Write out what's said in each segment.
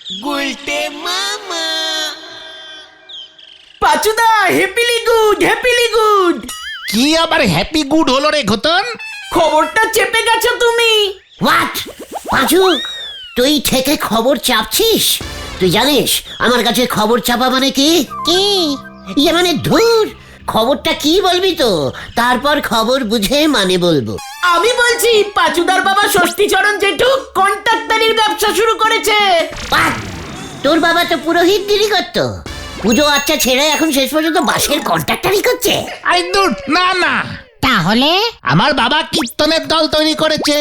গুলটে মামা। পাচুদা, happily good. কি আবার হ্যাপি গুড হলো রে ঘটন? খবরটা চেপে গেছো তুমি। হোয়াট? পাঁচু, তুই থেকে খবর চাপছিস? তুই জানিস আমার কাছে খবর চাপা মানে কি? কি ইয়ে মানে ধুর, খবরটা কি বলবি তো, তারপর খবর বুঝে মানে বলবো। আমি বলছি পাচুদার বাবা ষষ্ঠীচরণ জেঠু কন্ট্রাক্টরির ব্যবসা শুরু করেছে। বাহ! তোর বাবা তো পুরোহিত গিরি করতো, পুজো আচ্ছা ছেড়ে এখন শেষ পর্যন্ত বাসের কন্ট্রাক্টরি করছে। আরে দূর, না না, তাহলে আমার বাবা কীর্তনের দল তৈরি করেছে।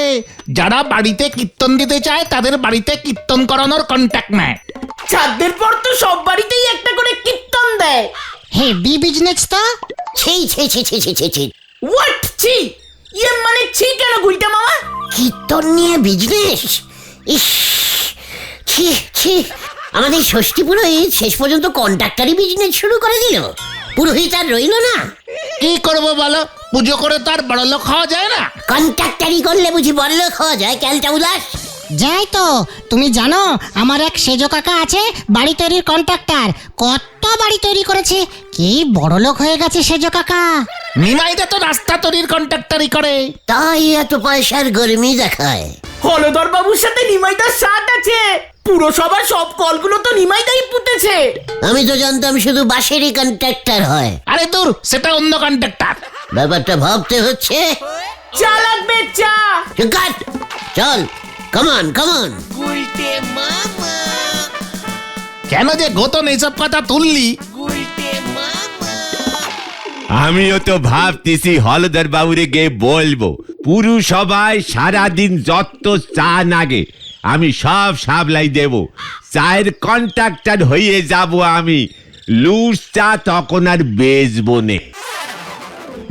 যারা বাড়িতে কীর্তন দিতে চায় তাদের বাড়িতে কীর্তন করানোর কন্ট্যাক্ট নেয়। চাঁদের পর তো সব বাড়িতেই একটা করে কীর্তন দেয়। হেভি বিজনেস তো। ছি ছি ছি ছি ছি ছি ছি। হোয়াট ছি? ইয়ে মানে ছি কেন গুলটে মামা? কীর্তন নিয়ে বিজনেস? ইস, ছি ছি। আমাদের ষষ্ঠী পুরোহিত শেষ পর্যন্ত কন্ট্রাক্টরি বিজনেস শুরু করে দিল। পুরোহিত আর রইল না। কি করবো বলো, পুজো করে তো আর বড়লোক হওয়া যায় না। কন্ট্রাক্টরি করলে বুঝি বড়লোক হওয়া যায়? ক্যালটা উদাস। যাই তো, তুমি জানো আমার এক সেজো কাকা আছে, বাড়ি তৈরির কন্ট্রাক্টর। কত বাড়ি তৈরি করেছে, কি বড় লোক হয়ে গেছে সেজো কাকা। নিমাইদা তো রাস্তা তৈরির কন্ট্রাক্টরি করে। তাই এত পয়সার গরমি দেখায়। হলদর বাবুর সাথে নিমাইদার সাথ আছে। পুরসভার সব কলগুলো তো নিমাইদাই পুঁতেছে। আমি তো জানতাম শুধু বাসেরই কন্ট্রাক্টর হয়। আরে দূর, সেটা অন্য কন্ট্রাক্টর। ব্যাপারটা ভাবতে হচ্ছে। চা লাগবে, চা। কাট, চল, কমান কমান। গুলটে মামা। কেন যে গতন এইসব কথা তুললি? গুলটে মামা। আমিও তো ভাবতেছি হলদর বাবুরে গিয়ে বলবো পুরসভায় সারাদিন যত চা নাগে আমি সব সাবলাই দেব, চায়ের কন্ট্রাক্টর হয়ে যাব আমি। লুজ চা তখন আর বেচবো নে।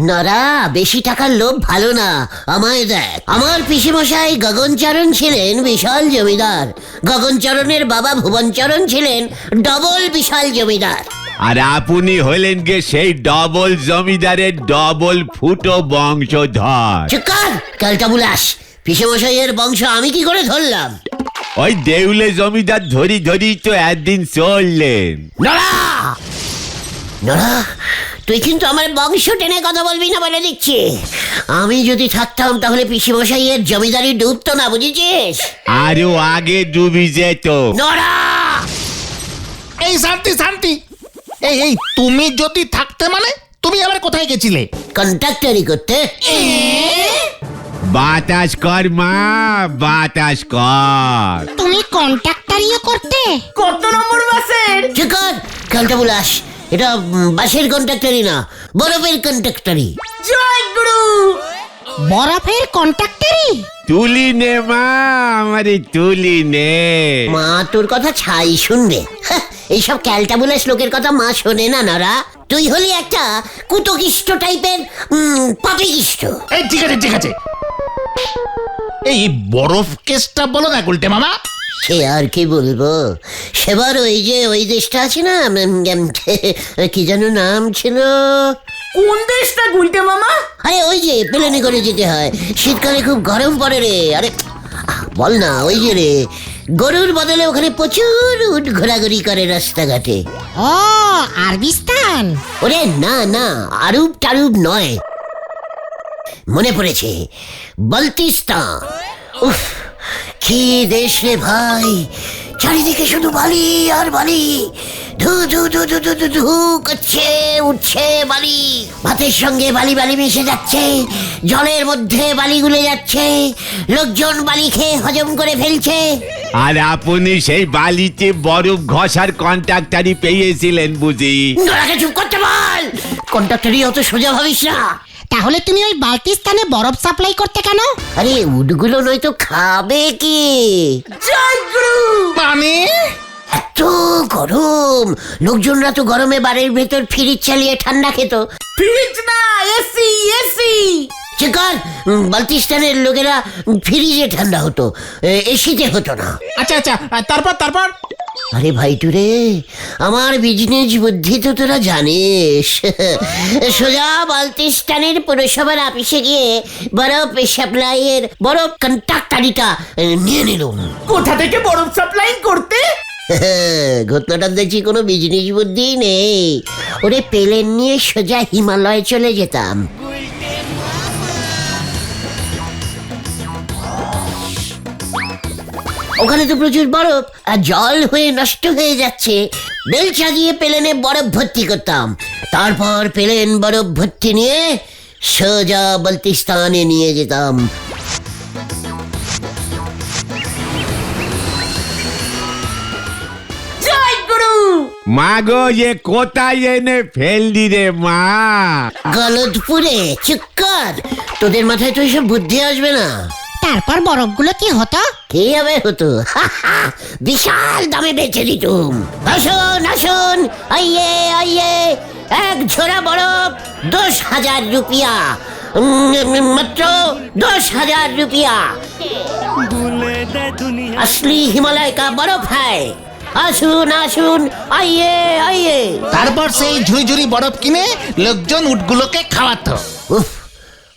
নরা, বেশি টাকার লোভ ভালো না। আমায় দেখ, আমার পিসেমশাই গগনচরণ ছিলেন বিশাল জমিদার। গগনচরণের বাবা ভুবনচরণ ছিলেন ডবল বিশাল জমিদার। আর আপনি হলেন গে সেই ডবল জমিদারের ডবল ফুটো বংশধর। চুকার, কালটা বুলাস। পিসেমশাইয়ের বংশ আমি কি করে ধরলাম? ওই দেউলে জমিদার ধরি ধরি তো একদিন চললেন। নরা, নরা, তুই কিন্তু আমার বংশ টেনে কথা বলবি না বলে দিচ্ছি। আমি যদি থাকতাম তাহলে পিসেমশাইয়ের জমিদারি ডুবতো না, বুঝেছিস? আরো আগে ডুবি যেত। নরা, এই শান্তি শান্তি, এই এই তুমি যদি থাকতে মানে তুমি আবার কোথায় গেছিলে? কন্ট্রাক্টরি করতে। বাতাস কর মা, বাতাস কর। তুমি কন্ট্রাক্টরিও করতে? কত নম্বর বাসের? চুকার, কালটা বুলাস। এটা বাসের কন্ট্রাক্টরি না, বরফের কন্ট্রাক্টরি। জয় গুরু। বরফের কন্ট্রাক্টরি? তুলি নে মা, আমারে তুলি নে। মা তোর কথা ছাই শুনবে। হ্যাঁ, এইসব ক্যালটাবুলাস লোকের কথা মা শোনে না। নারা, তুই হলি একটা কুতকিষ্ট টাইপের পাপিকিষ্ট। এই ঠিক আছে ঠিক আছে, এই বরফ কেসটা বলো না গুলটে মামা। সে আর কি বলবো, সেবার ওই যে ওই দেশটা আছে না, কি যেন নাম ছিল? কোন দেশটা গুলটে মামা? আরে ওই যে প্লেনে করে যেতে হয়, শীতকালে খুব গরম পড়ে রে। আরে বল না, ওই যে রে, গরুর বদলে ওখানে প্রচুর উট ঘোরাঘুরি করে রাস্তাঘাটে। ও, আরবিস্তান? ওরে না না, আরব টারুব নয়, মনে পড়েছে, বাল্টিস্তান। উফ, কি দেশ রে ভাই, চারিদিকে শুধু বালি আর বালি। ধু ধু ধু ধু ধু ধু ধু করছে, উঠছে বালি, ভাতের সঙ্গে বালি বালি মিশে যাচ্ছে, জলের মধ্যে বালি গুলে যাচ্ছে, লোকজন বালি খেয়ে হজম করে ফেলছে। আর আপনি সেই বালিতে বরফ ঘষার কন্ট্রাক্টরি পেয়েছিলেন বুঝি? নোরাকে চুপ করতে বল, কন্ট্রাক্টরি অত সোজা ভাবিস না। তাহলে তুমি ওই বাল্টিস্তানে বরফ সাপ্লাই করতে কেন? আরে উটগুলো নয়তো খাবে কি? জয় গুরু। মানে এত গরম, লোকজনরা তো গরমে বাড়ির ভেতর ফ্রিজ চালিয়ে ঠান্ডা খেত। ফ্রিজ না, এসি এসি। চিকার, বাল্টিস্তানের লোকেরা ফ্রিজে ঠান্ডা হতো, এসিতে হতো না। আচ্ছা আচ্ছা, তারপর তারপর আরে ভাইটু রে, আমার বিজনেস বুদ্ধি তো তোরা জানিস। সোজা বাল্টিস্তানের পুরসভার অফিসে গিয়ে বরফ সাপ্লাইয়ের বরফ কন্ট্রাক্টরিটা নিয়ে নিলাম। কোথা থেকে বরফ সাপ্লাই করতে? ঘটনাটা দেখছি কোনো বিজনেস বুদ্ধি নেই। ওরে প্লেন নিয়ে সোজা হিমালয়ে চলে যেতাম। ওখানে তো প্রচুর বরফ, আর জল হয়ে নষ্ট হয়ে যাচ্ছে। বেলচা দিয়ে প্লেনে বরফ ভর্তি করতাম, তারপর প্লেন বরফ ভর্তি নিয়ে সোজা বালতিস্তানে নিয়ে যেতাম। জয় গুরু। মা গো এ কোথায় এনে ফেললি রে মা? গলদপুরে। চুপ কর, তোদের মাথায় তো এসব বুদ্ধি আসবে না। তারপর বরফগুলো কি হতো? কি হবে হতো, বিশাল দামে বেচে দিতুম। আসুন আসুন, আইয়ে আইয়ে, এক ঝোড়া বরফ 10,000 রুপিয়া, মাত্র 10,000 रुपया। असली हिमालय का बर्फ है। আসুন আসুন, আইয়ে আইয়ে। তারপর সেই ঝুড়ি ঝুড়ি বরফ কিনে লোকজন উটগুলোকে খাওয়াতো। উফ,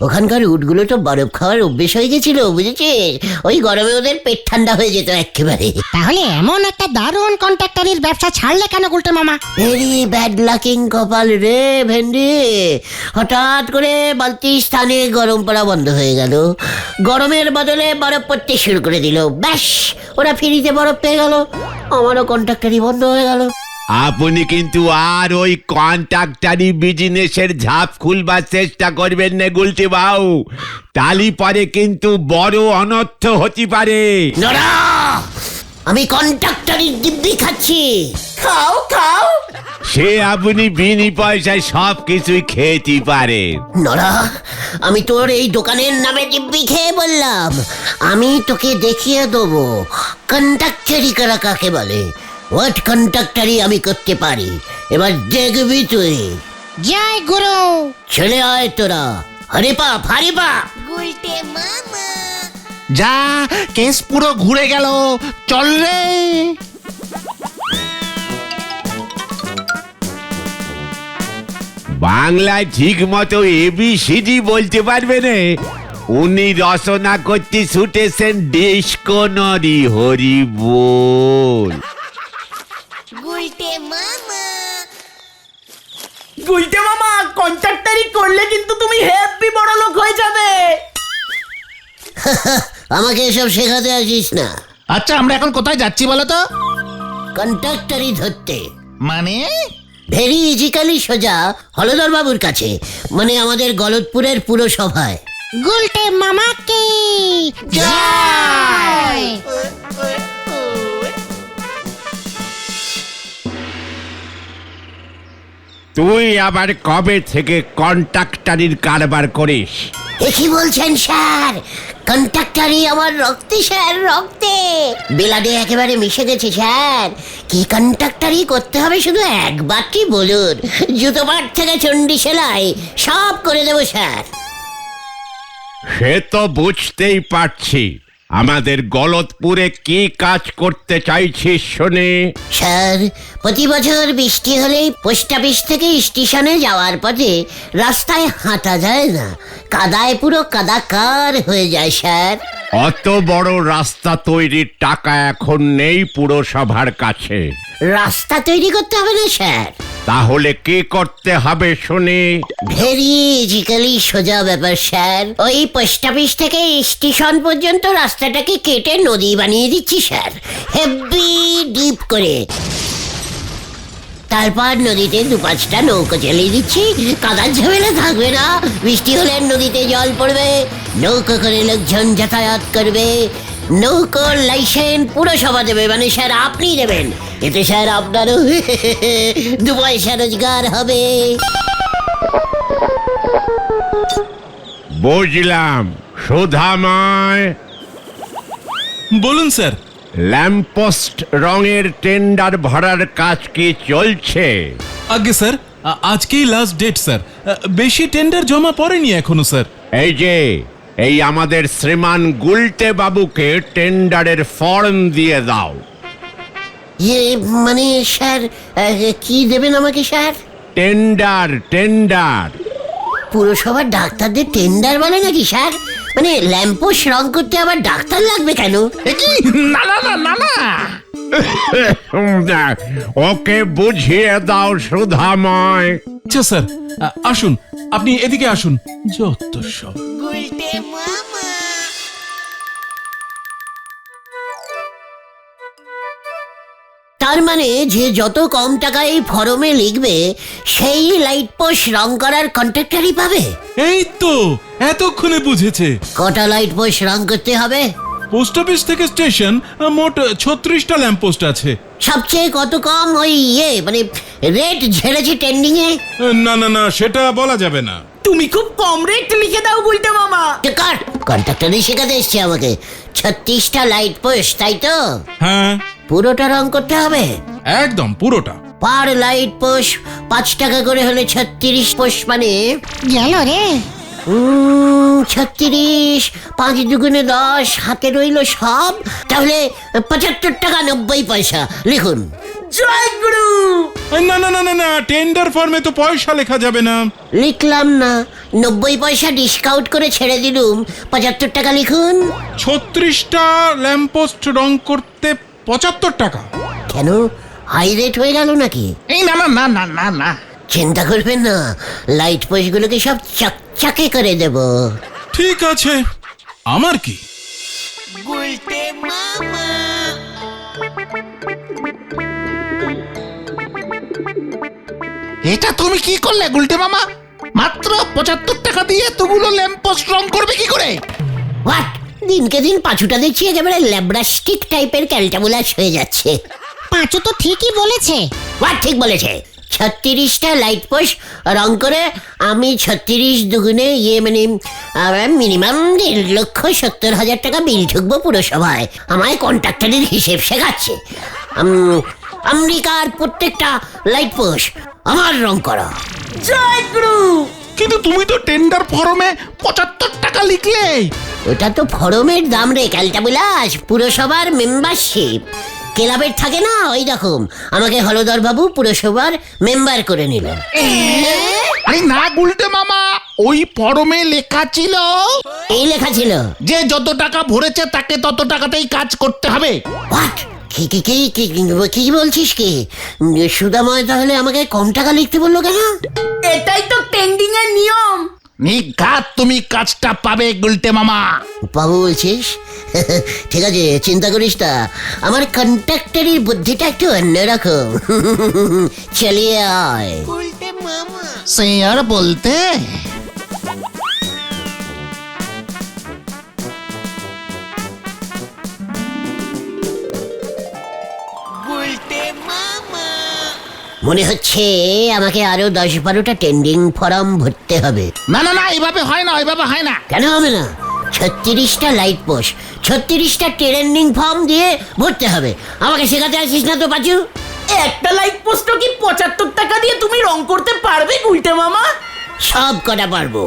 ওখানকার উটগুলো তো বরফ খাওয়ার অভ্যেস হয়ে গেছিল, বুঝেছিস? ওই গরমে ওদের পেট ঠান্ডা হয়ে যেত একেবারে। তাহলে এমন একটা দারুণ কন্ট্রাক্টরের ব্যবসা ছাড়লে কেন গুলটে মামা? ভেরি ব্যাড লাকিং কপাল রে ভেন্ডি। হঠাৎ করে বালতিস্তানে গরম পড়া বন্ধ হয়ে গেল, গরমের বদলে বরফ পড়তে শুরু করে দিল। ব্যাস, ওরা ফ্রিতে বরফ পেয়ে গেল, আমারও কন্ট্রাক্টরই বন্ধ হয়ে গেল। আপনি কিন্তু আর ওই কন্ট্রাক্টারি বিজনেসের ঝাপ খুলবার চেষ্টা করবেন না গুলটি বাউ, তালি পরে কিন্তু বড় অনর্থ হতে পারে। নড়া, আমি কন্ট্রাক্টরের দিব্যি খাচ্ছি। খাও খাও। সে আপনি বিনি পয়সায় সব কিছুই খেতে পারেন। নড়া, আমি তোর এই দোকানের নামে দিব্যি খেয়ে বললাম, আমি তোকে দেখিয়ে দেবো কন্ট্রাক্টরি করা কাকে বলে। হোয়াট কন্ট্রাক্টরি আমি করতে পারি, এবার দেখবি তুই। জয় গুরু। চলে আয় তোরা, হরে পাপ হরে পাপ। গুলটে মামা। যা, কেস পুরো ঘুরে গেল, চল রে। বাংলায় ঠিক মতো এবিসিডি বলতে পারবে না, উনি রচনা করতে ছুটেছেন ডিসকোনরি হরি বল। গুলটে মামা। গুলটে মামা, কন্ট্রাক্টারি করলে কিন্তু তুমি হ্যাপি বড় লোক হয়ে যাবে। আমাকে এসব শেখাতে আসিস না। আচ্ছা, আমরা এখন কোথায় যাচ্ছি বলো তো? কন্ট্রাক্টরি ধরতে। মানে ভেরি ইজিক্যালি সোজা হলদর বাবুর কাছে, মানে আমাদের গলদপুরের পুরসভায়। গুলটে মামা কি জয়। তুই আবার কবে থেকে কন্ট্রাক্টারির কারবার করিস? এ কি বলছেন স্যার? কন্ট্রাক্টরি আমার রক্তে স্যার, রক্তে বেলাডে একেবারে মিশে গেছে স্যার। কি কন্ট্রাক্টরি করতে হবে শুধু একবারটি বলুন, জুতো পাট থেকে চণ্ডী সেলাই সব করে দেবো স্যার। সে তো বুঝতেই পারছি, আমাদের গলদপুরে কি কাজ করতে চাইছিস শুনে? স্যার, প্রতি বছর বৃষ্টি হলেই পোস্ট অফিস থেকে স্টেশনে যাওয়ার পথে রাস্তায় হাঁটা যায় না, কাদায় পুরো কাদাকার হয়ে যায় স্যার। অত বড় রাস্তা তৈরির টাকা এখন নেই পুরসভার কাছে। রাস্তা তৈরি করতে হবে না স্যার, তাহলে কি করতে হবে শুনে? ভেরি ইজিক্যালি সোজা ব্যাপার স্যার। ওই পোস্ট অফিস থেকে স্টেশন পর্যন্ত রাস্তাটাকে কেটে নদী বানিয়ে দিচ্ছি স্যার, হেভি ডিপ করে। তারপর নদীতে 2-5টা নৌকো চালিয়ে দিচ্ছি, কাদার ঝামেলা থাকবে না। বৃষ্টি হলে নদীতে জল পড়বে, নৌকো করে লোকজন যাতায়াত করবে। নৌকোর লাইসেন্স পুরসভা দেবে, মানে স্যার আপনি দেবেন। এতে স্যার আপনারও 2 পয়সা রোজগার হবে। বুঝলাম। সুধাময়, বলুন স্যার। ল্যাম্পপোস্ট রঙের টেন্ডার ভরার কাজ কি চলছে? আগে স্যার, আজকেই লাস্ট ডেট স্যার। বেশি টেন্ডার জমা পড়েনি এখনো স্যার। এই যে এই আমাদের শ্রীমান গুলটে বাবুকে টেন্ডারের ফর্ম দিয়ে দাও। মানে স্যার, কি দেবেন আমাকে স্যার? Tender tender. পুরসভার ডাক্তারদের টেন্ডার বলে নাকি স্যার? মানে ল্যাম্পোস্ট রং করতে আবার ডাক্তার লাগবে কেন? এ কি? না না না না না, ওকে বুঝিয়ে দাও সুধাময়। আচ্ছা স্যার, আসুন, আপনি এদিকে আসুন। যত সব। গুলটে মামা তার মানে যে যত কম টাকায় এই ফরমে লিখবে সেই লাইট পোস্ট রং করার কন্ট্রাক্টরই পাবে। এই তো এতক্ষণে বুঝেছে। কটা লাইট পোস্ট রং করতে হবে? পোস্ট অফিস থেকে স্টেশন মোট 36টা ল্যাম্প পোস্ট আছে। সবচেয়ে কত কম ওই মানে রেট ঝেড়েছে ট্রেন্ডিং এ? না না না, সেটা বলা যাবে না। তুমি খুব কম রেট লিখে দাও গুলটে মামা। কন্ট্রাক্টরই শেখাতে এসছে আমাকে। 36টা লাইট পোস্ট, তাই তো? হ্যাঁ, পুরোটা রং করতে হবে? একদম পুরোটা। পার লাইট পোস্ট 5 টাকা করে হলে 36 পোস্ট মানে গেল রে। 36, 5 দুগুণে 10, হাতে রইল সব। তাহলে 75 টাকা 90 পয়সা লিখুন। জয় গুরু। না না না না না, টেন্ডার ফর্মে তো পয়সা লেখা যাবে না। লিখলাম না, 90 পয়সা ডিসকাউন্ট করে ছেড়ে দিলুম। 75 টাকা লিখুন। 36টা ল্যাম্প পোস্ট রং করতে 75 টাকা। কেন, হাই রেট হয়ে গেল নাকি? এই না না না না না না, চিন্তা করবেন না, লাইট পোস্টগুলোকে সব চকচকে করে দেব। ঠিক আছে, আমার কি। গুলটে মামা এটা তুমি কি করলে গুলটে মামা? মাত্র 75 টাকা দিয়ে এতগুলো ল্যাম্প পোস্ট রং করবে কি করে? হোয়াট, দিনকে দিন পাঁচুটা দেখছি একেবারে ল্যাব্রাস্টিক টাইপের ক্যালটাবুলাস হয়ে যাচ্ছে। পাঁচু তো ঠিকই বলেছে। হোয়াট ঠিক বলেছে? 36টা লাইট পোস্ট রং করে আমি 36 দুগুণে মানে মিনিমাম 1,70,000 টাকা বিল ঠুকবো পুরসভায়। আমায় কন্ট্রাক্টরের হিসেব শেখাচ্ছে। আমেরিকার প্রত্যেকটা লাইট পোস্ট আমার রং করা। জয় গুরু। কিন্তু তুমি তো টেন্ডার ফর্মে 75 টাকা লিখলে। ওটা তো ফরমের দাম রে ক্যালটাবুলাস, পুরসভার মেম্বারশিপ। ক্লাবের থাকে না ওই রকম, আমাকে হলদর বাবু পুরসভার মেম্বার করে নিল। আরে না গুলটে মামা, ওই ফর্মে লেখা ছিল এই লেখা ছিল যে যত টাকা ভরেছে তাকে তত টাকাতেই কাজ করতে হবে। হোয়াট, কি কি কি কি কি বলছিস কি? সুদাময় তাহলে আমাকে কম টাকা লিখতে বললো কেন? এটাই তো ট্রেন্ডিং এর নিয়ম। নিঘাত তুমি কাজটা পাবে গুলটে মামা। বাবু বলছিস? ঠিক আছে, চিন্তা করিস না, আমার কন্ট্রাক্টরের বুদ্ধিটা একটু অন্যরকম। চলিয়ে আয়। গুলটে মামা সে আর বলতে। গুলটে মামা মনে হচ্ছে আমাকে আরো 10-12টা টেন্ডিং ফর্ম ভরতে হবে। না না না, এইভাবে হয় না, এইভাবে হয় না। কেন হবে না? 36টা লাইট পোস্ট 36টা ট্রেন্ডিং ফর্ম দিয়ে ভরতে হবে। আমাকে শেখাতে আসিস না তো পাচু। একটা লাইট পোস্টও কি 75 টাকা দিয়ে তুমি রং করতে পারবে গুলটে মামা? সব কটা পারবো।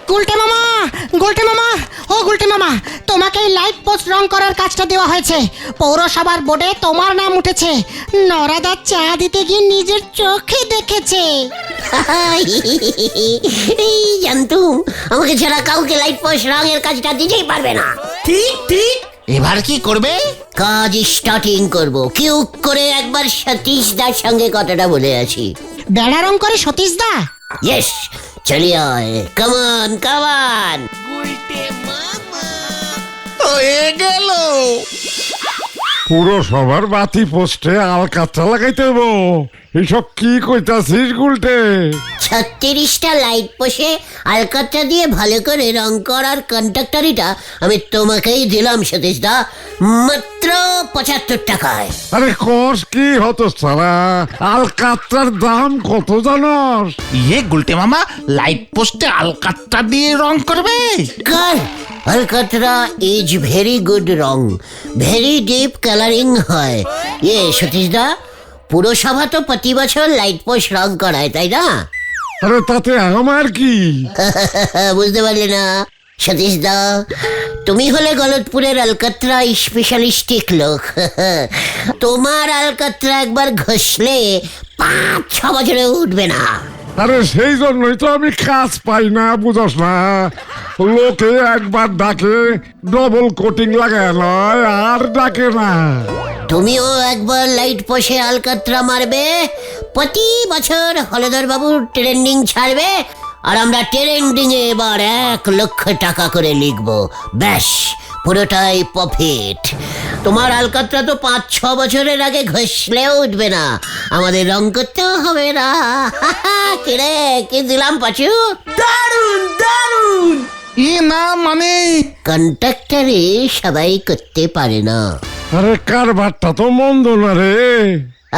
গুলটে মামা, গুলটে মামা, ও গুলটে মামা, তোমাকে এই লাইট পোস্ট রং করার কাজটা দেওয়া হয়েছে। পৌরসভার বোর্ডে তোমার নাম উঠেছে। নরাদা চা দিতে গিয়ে নিজের চোখে দেখেছে। এই জানতুম আমাকে ছাড়া কাউকে লাইট পোস্ট রঙের কাজটা দিতেই পারবে না। ঠিক ঠিক। এবার কি করবে? কাজ স্টার্টিং করব। কিউ করে একবার সতীশ দার সঙ্গে কথাটা বলে আছি। বেড়া রং করে সতীশ দা? ইয়েস, চলিয়ে আয়। কামান কামান। গুলটে মামা হয়ে গেল। পুরসভার বাতি পোস্টে আলকাতরা লাগাইতে হবো। এসব কি কইতাছিস গুলটে? 36টা লাইট পোস্টে আলকাতরা দিয়ে ভালো করে রং করার কন্ট্রাক্টরিটা আমি তোমাকেই দিলাম সতীশ দা, মাত্র 75 টাকায়। আরে কোষ কি হতো সারা, আলকাতরার দাম কত জানস? ইয়ে গুলটে মামা, লাইট পোস্টে আলকাতরা দিয়ে রং করবে? কার আলকাতরা ইজ ভেরি গুড রং, ভেরি ডিপ কালারিং হয়। সতীশ দা, পুরসভা তো প্রতি বছর লাইট পোস্ট রং করায়, তাই না? আরে তাতে আমার কি? বুঝতে পারলে না সতীশ দা? তুমি হলে গলতপুরের আলকাতরা স্পেশালিস্টিক লোক। তোমার আলকাতরা একবার ঘষলে 5-6 বছরে উঠবে না। আরে সেই জন্যই তো আমি কাজ পাই না, বুঝস না? লোকে একবার ডাকে ডবল কোটিং লাগায় নয়, আর ডাকে না। তুমিও একবার লাইট পোষে আলকাতরা মারবে, প্রতি বছর হলধর বাবুর ট্রেন্ডিং ছাড়বে, আর আমরা ট্রেন্ডিং এ এবার 1,00,000 টাকা করে লিখবো। ব্যাস, পুরোটাই প্রফিট। তোমার আলকাতরা তো 5-6 বছরের আগে ঘষলেও উঠবে না, আমাদের রং করতেও হবে না। কিরে, কি দিলাম পাচু? দারুণ দারুণ। না মানে কন্ট্রাক্টরে সবাই করতে পারে না। আরে কারবারটা তো মন্দ না রে।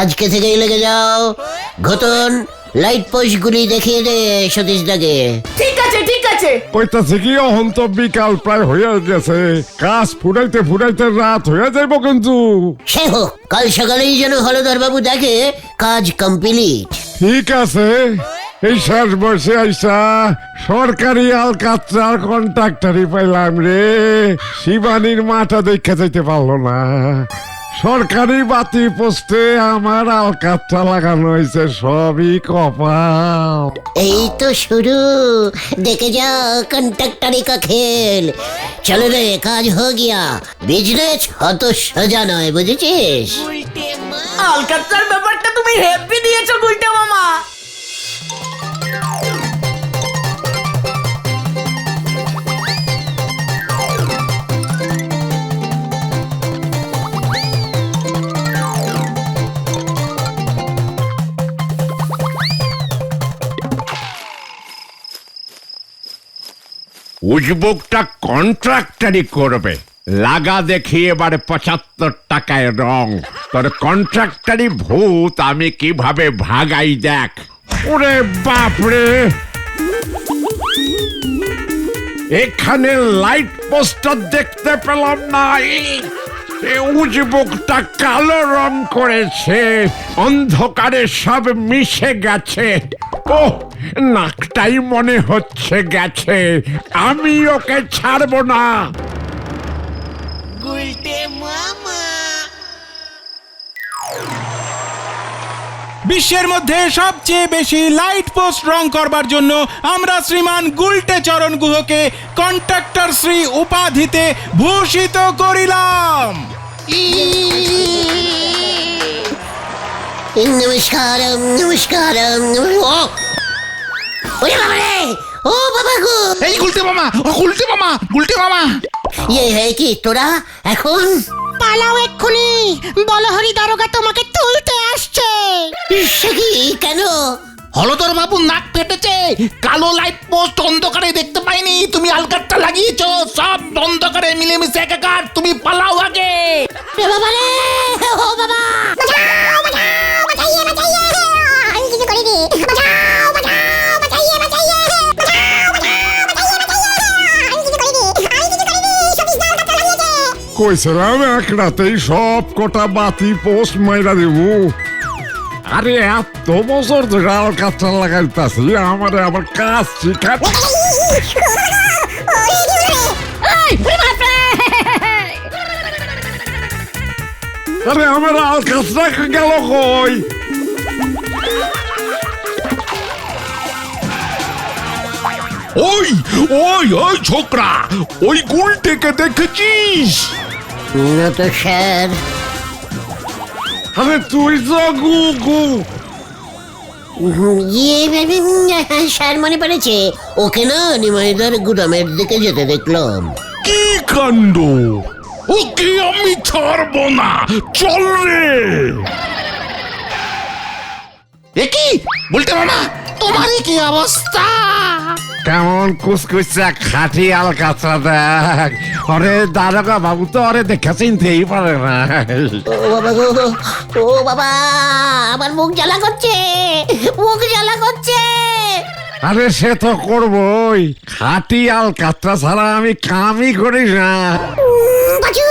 আজকে থেকেই লেগে যাও। ঘটন, লাইট পোস্ট গুলি দেখিয়ে দে সতীশ দাকে। ঠিক আছে ঠিক আছে। কইতাছে কি অহন তো বিকাল প্রায় হয়ে গেছে, কাজ ফুটাইতে ফুটাইতে রাত হয়ে যাইব কিন্তু। সে হোক, কাল সকালেই যেন হলধর বাবু দেখে কাজ কমপ্লিট। ঠিক আছে, এই শেষ বয়সে আইসা সরকারি আলকাতরার কন্ট্রাক্টরই পাইলাম রে। শিবানীর মাটা দেখে যাইতে পারলো না। সরকারি বাতি পোস্টে আমার আলকাতরা লাগানো হয়েছে, সবই কপাল। এই তো শুরু, দেখে যা কন্ট্রাক্টরি কা খেল। চলো রে, কাজ হো গিয়া। বিজনেস অত সোজা নয়, বুঝেছিস? উল্টে মামা আলকাতরার ব্যাপারটা তুমি হেভি দিয়েছো গুলটে মামা। উজবুকটা কন্ট্রাক্টারই করবে। লাগা দেখি এবারে 75 টাকায় রং। তোর কন্ট্রাক্টারি ভূত আমি কিভাবে ভাগাই দেখ। ওরে বাপরে, এখানে লাইট পোস্টার দেখতে পেলাম না। উজবুকটা কালো রং করেছে, অন্ধকারে সব মিশে গেছে। ও, নাকটাই মনে হচ্ছে গেছে। আমি ওকে ছাড়বো না। উল্টে মামা বিশ্বের মধ্যে সবচেয়ে বেশি লাইট পোস্ট রং করবার জন্য আমরা শ্রীমান গুলটে চরণ গুহকে কন্ট্রাক্টর শ্রী উপাধিতে ভূষিত করিলাম। নমস্কার নমস্কার। ওরে বাবা রে, ও বাবা গো। এই গুলটে মামা, ও গুলটে মামা, গুলটে মামা। হে কি তোরা এখন? পালাও এক্ষুনি, বলহরি দারোগা তোমাকে তুলতে আসছে। সে কি, কেন? হলধর বাবু নাক ফেটেছে, কালো লাইট পোস্ট অন্ধকারে দেখতে পাইনি, তুমি আলকাতরা লাগিয়েছো, সব অন্ধকারে মিলেমিশে একাকার। তুমি পালাও আগে। রে বাবা রে, ও বাবা, বাঁচাও বাঁচাও, বাঁচাইয়ে বাঁচাইয়ে, আমি কিছু করিনি, বাঁচাও বাঁচাও, বাঁচাইয়ে বাঁচাইয়ে, বাঁচাও বাঁচাও, বাঁচাইয়ে বাঁচাইয়ে, আমি কিছু করিনি, আমি কিছু করিনি, সতীশ দা আলকাতরা লাগিয়েছে। কইছিলাম এক রাতেই সব কটা বাতি পোস্ট মাইরা দেবো। আরে এত বছর ধরে আলকাতরা লাগাইতাছি, আমারে আবার কাজ শিখা। আরে আমার আলকাতরা গেল কই? ওই ওই ওই ছোকরা, ওই গুলটেকে দেখেছিস? না তো স্যার। আরে তুই তো গুগু। স্যার মনে পড়েছে, ওকে না নিমাইদার গুদামের দিকে যেতে দেখলাম। কি কাণ্ড! ওকে আমি ছাড়বো না, চল রে। কি গুলটে মামা, তোমারই কি অবস্থা? কেমন কুচকুচা খাঁটি আলকাতরা দেখ। আরে দারোগা বাবু তো আরে দেখা চিনতেই পারে না। ও বাবা গো, ও বাবা, আমার মুখ জ্বালা করছে, মুখ জ্বালা করছে। আরে সে তো করবই, খাঁটি আলকাতরা ছাড়া আমি কামই করি না। বাচু,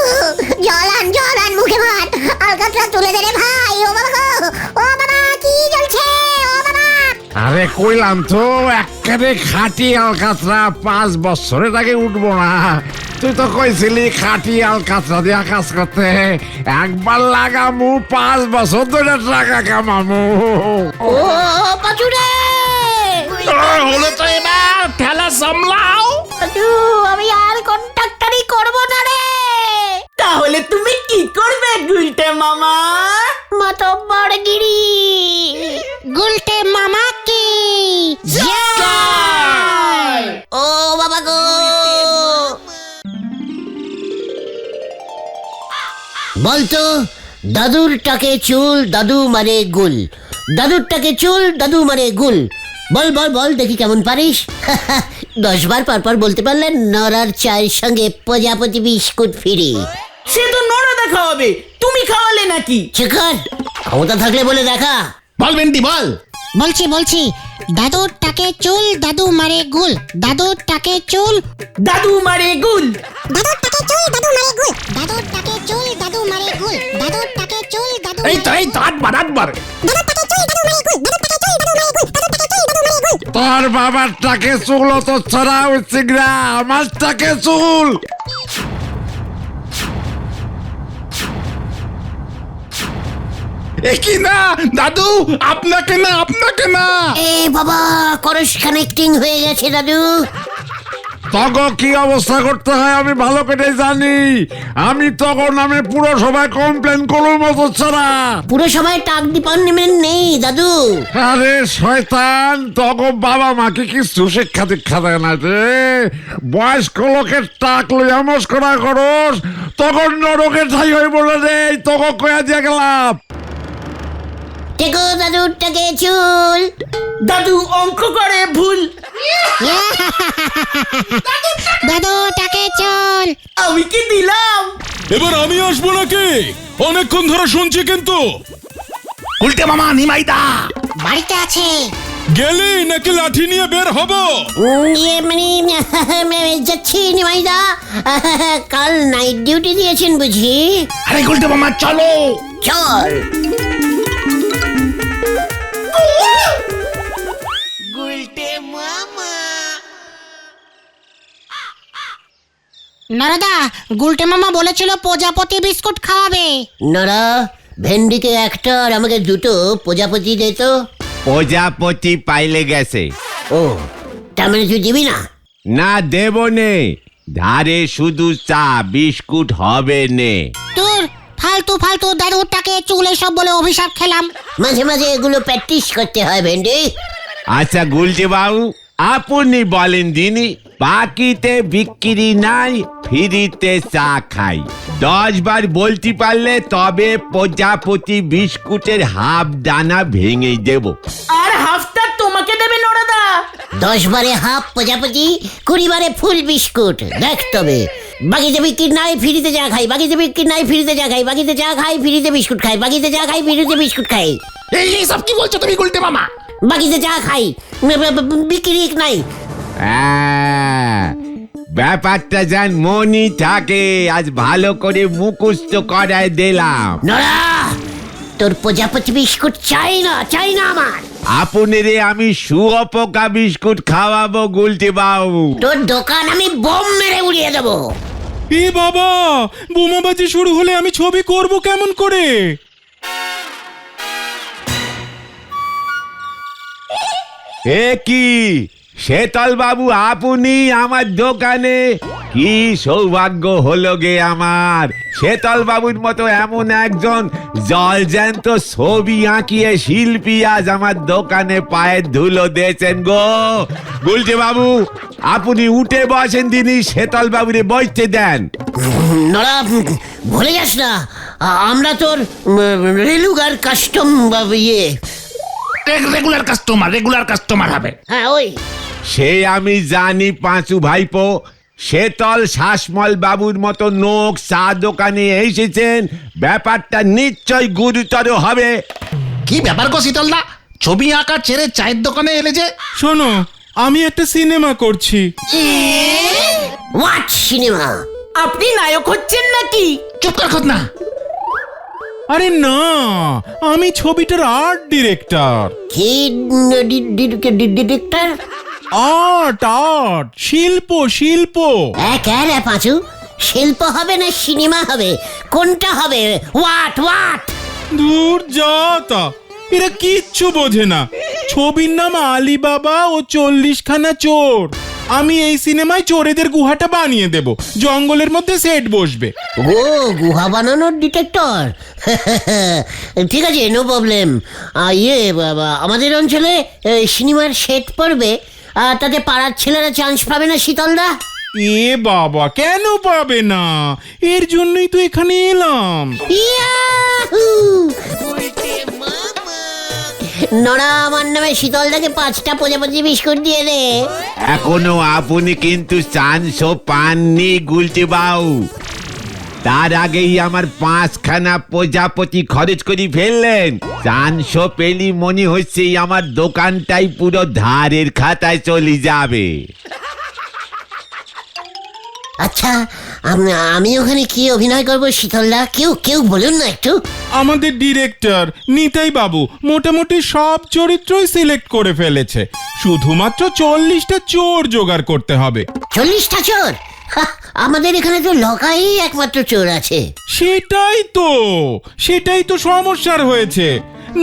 জলান জলান মুখে ভাত, আলকাতরা তুলে দে রে ভাই। ও বাবা গো, ও বাবা, কি জ্বলছে? ও বাবা, আরে কইলাম তো একেবারে খাঁটি আলকাতরা, 5 বছরের আগে উঠবো না। তুই তো কইছিলি খাঁটি আলকাতরা দিয়া কাজ করতে, একবার লাগামু 5 বছর ধরে টাকা কামামু। ও বাচু রে, হলো তো এবার ঠেলা সামলাও। দাদু আমি আর কন্ট্রাক্টরই করব না রে। তাহলে তুমি কি করবে গুলটে মামা? মাতব্বরগিরি। গুলটে মামা কি ও বাবা গো, বলতো দাদুর টাকে চুল দাদু মারে গুল, দাদুর টাকে চুল দাদু মারে গুল। বল বল বল দেখি কেমন পারিস। 10 বার পর বলতে পারলে নরার চায়ের সঙ্গে প্রজাপতি বিস্কুট ফ্রি। সে তো নরদা খাওয়াবে, তুমি খাওয়ালে নাকি? শেখর, ক্ষমতা থাকলে বলে দেখা। বল ভেন্ডি বল। বলছি দাদুর টাকে চুল দাদু মারে গুল, দাদুর টাকে চুল দাদু মারে গুল। দাদুর টাকে চুল দাদু মারে গুল, দাদুর টাকে চুল দাদু মারে গুল, দাদুর টাকে চুল দাদু এই তো 8 বার। দাদুর টাকে চুল দাদু মারে গুল, দাদুর টাকে চুল দাদু মারে গুল, দাদুর টাকে চুল দাদু মারে গুল। তোর বাবার টাকে চুল তো ছড়া হচ্ছে গ্রা, আমার টাকে চুল। কি না দাদু, আপনাকে না। এ বাবা, করস কানেক্টিং হয়ে গেছে দাদু। তখন কি অবস্থা করতে হয় আমি ভালো করে জানি। আমি তখন আমি পুরো সবাই কমপ্লেন করুর মতো ছাড়া। পুরো সবাই টাক ডিপার্টমেন্ট নেই দাদু। আরে শয়তান, তখন বাবা মাকে কিছু শিক্ষা দীক্ষা দেয় না রে। বয়স্ক লোকের টাক লইয়া মস্করা করস, তখন নরকের ঠাই হয়ে বলে রে, তখন কয়া দিয়ে গেলাম। টেকো দাদুর টাকে চুল। দাদু অঙ্ক করে ভুল। দাদু টাকে চুল। আমি কি দিলাম? এবার আমি আসবো নাকি? অনেকক্ষণ ধরে শুনছি কিন্তু। উল্টে মামা নিমাইদা বাড়িতে আছে। গেলি নাকি লাঠি নিয়ে বের হব? ইয়ে মানে যাচ্ছি নিমাইদা। কাল নাইট ডিউটি দিয়েছেন বুঝি? আরে উল্টে মামা চলো। চল। গুলটে মামা। নরদা, গুলটে মামা বলেছিল প্রজাপতি বিস্কুট খাওয়াবে। নরা, ভেন্ডিকে একটা আর আমাকে দুটো প্রজাপতি দে তো। প্রজাপতি পাইলে গেছে। ও, তার মানে তুই দিবি না? না দেব নে, ধারে শুধু চা বিস্কুট হবে নে। তোর ফালতু দাদুর টাকে চুল এসব বলে অভিশাপ খেলাম। মাঝে মাঝে এগুলো প্র্যাকটিস করতে হয় ভেন্ডি। আচ্ছা গুলটে বাবু, আপনি বলেন দিনি, বাকিতে বিক্রি নাই, ফ্রিতে চা খাই। 10 বার বলতে পারলে তবে প্রজাপতি বিস্কুটের হাফ দানা ভেঙে দেব। আর হাফটা তোমাকে দেবে নরদা। 10 বারে হাফ প্রজাপতি, 20 বারে ফুল বিস্কুট। দেখ তবে বাকিতে বিক্রি নাই, ফ্রিতে চা খাই। বাকিতে বিক্রি নাই, ফ্রিতে চা খাই। বাকিতে চা খাই, ফ্রিতে বিস্কুট খাই। বাকিতে চা খাই, ফ্রিতে বিস্কুট খাই। এই সব কি বলছো তুমি উল্টে মামা? বাকিতে চা খাই, বিক্রি নাই। ব্যাপারটা যেন মনই থাকে, আজ ভালো করে মুখস্থ করায় দিলাম। নরা, তোর প্রজাপতি বিস্কুট চাই না আমার। আপনি রে আমি শুয়োপোকা বিস্কুট খাওয়াবো গুলটে বাবু। তোর দোকান আমি বোম মেরে উড়িয়ে দেবো। এ বাবা, বোমাবাজি শুরু হলে আমি ছবি করব কেমন করে? এ কি শেতল বাবু, আপনি আমার দোকানে? কি সৌভাগ্য হলো গে আমার। শেতল বাবুর মতো এমন একজন জলজ্যান্ত ছবি আঁকিয়ে শিল্পী আজ আমার দোকানে পায়ের ধুলো দিয়েছেন গো। গুলটে বাবু, আপনি উঠে বসেন দিনই, শেতল বাবুরে বসতে দেন। নরা, ভুলে যাস না আমরা তোর রেলুগার কাস্টম ইয়ে। রেগুলার কাস্টমার হবে। হ্যাঁ ওই। সে আমি জানি পাঁচু ভাইপো, শেতল শাসমল বাবুর মতো নোক চা দোকানে এসেছেন, ব্যাপারটা নিশ্চয় গুরুতর হবে। কি ব্যাপার গো শীতলদা, ছবি আঁকা ছেড়ে চায়ের দোকানে এলে যে? শোনো, আমি একটা সিনেমা করছি। What cinema? আপনি নায়ক হচ্ছেন নাকি? চুপ কর না। আরে না, আমি ছবিটার আর্ট ডিরেক্টর। কি ডিরেক্টর? আর্ট শিল্প। রে পাঁচু, শিল্প হবে না সিনেমা হবে? কোনটা হবে? হোয়াট? দূর যা তা, এরা কিচ্ছু বোঝে না। ছবির নাম আলিবাবা ও 40খানা চোর। আমি এই সিনেমায় চোরেদের গুহাটা বানিয়ে দেব, জঙ্গলের মধ্যে সেট বসবে। ও গুহা বানানোর ডিটেক্টর ঠিক আছে, নো প্রবলেম। আমাদের অঞ্চলে সিনেমার সেট পড়বে, তাতে পাড়ার ছেলেরা চান্স পাবে না শীতলদা? এ বাবা, কেন পাবে না? এর জন্যই তো এখানে এলাম। ইয়াহু! নড়া, আমার নামে শীতলদাকে 5টা প্রজাপতি বিস্কুট দিয়ে দে। এখনো আপনি কিন্তু চান্সও পাননি গুলটি বাউ। তার আগেই আমার 5খানা প্রজাপতি খরচ করে ফেললেন। চান্সও পেলি মনে হচ্ছে আমার দোকানটাই পুরো ধারের খাতায় চলে যাবে। আচ্ছা, আমি ওখানে কি অভিনয় করবো শীতলদা? কেউ বলুন না একটু। আমাদের ডিরেক্টর নিতাই বাবু মোটামুটি সব চরিত্রই সিলেক্ট করে ফেলেছে, শুধুমাত্র 40টা চোর জোগাড় করতে হবে। 40টা চোর? আমাদের এখানে তো লকাই একমাত্র চোর আছে। সেটাই তো সমস্যার হয়েছে।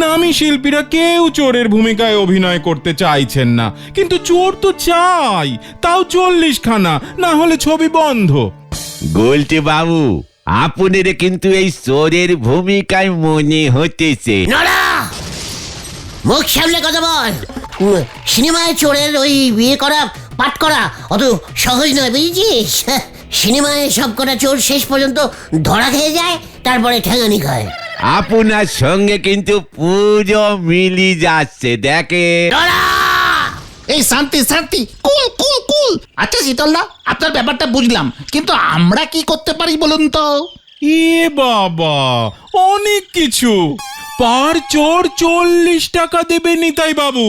নামী শিল্পীরা কেউ চোরের ভূমিকায় অভিনয় করতে চাইছেন না, কিন্তু চোর তো চাই, তাও 40খানা, না হলে ছবি বন্ধ। গুলটি বাবু, আপনার কিন্তু এই চোরের ভূমিকায় মনে হতেছে। নড়া, মুখ সামলে কথা বল। সিনেমায় চোরের ওই বিয়ে করা, পাঠ করা অত সহজ নয়, বুঝেছিস? সিনেমায় সব কটা চোর শেষ পর্যন্ত ধরা খেয়ে যায়, তারপরে ঠ্যাঙানি খায়। আপনার সঙ্গে কিন্তু পুরো মিলি যাচ্ছে, দেখে। এই শান্তি শান্তি, কুল কুল কুল। আচ্ছা শীতলদা, আপনার ব্যাপারটা বুঝলাম, কিন্তু আমরা কি করতে পারি বলুন তো? এ বাবা, অনেক কিছু। পার চোর 40 টাকা দেবে নিতাই বাবু।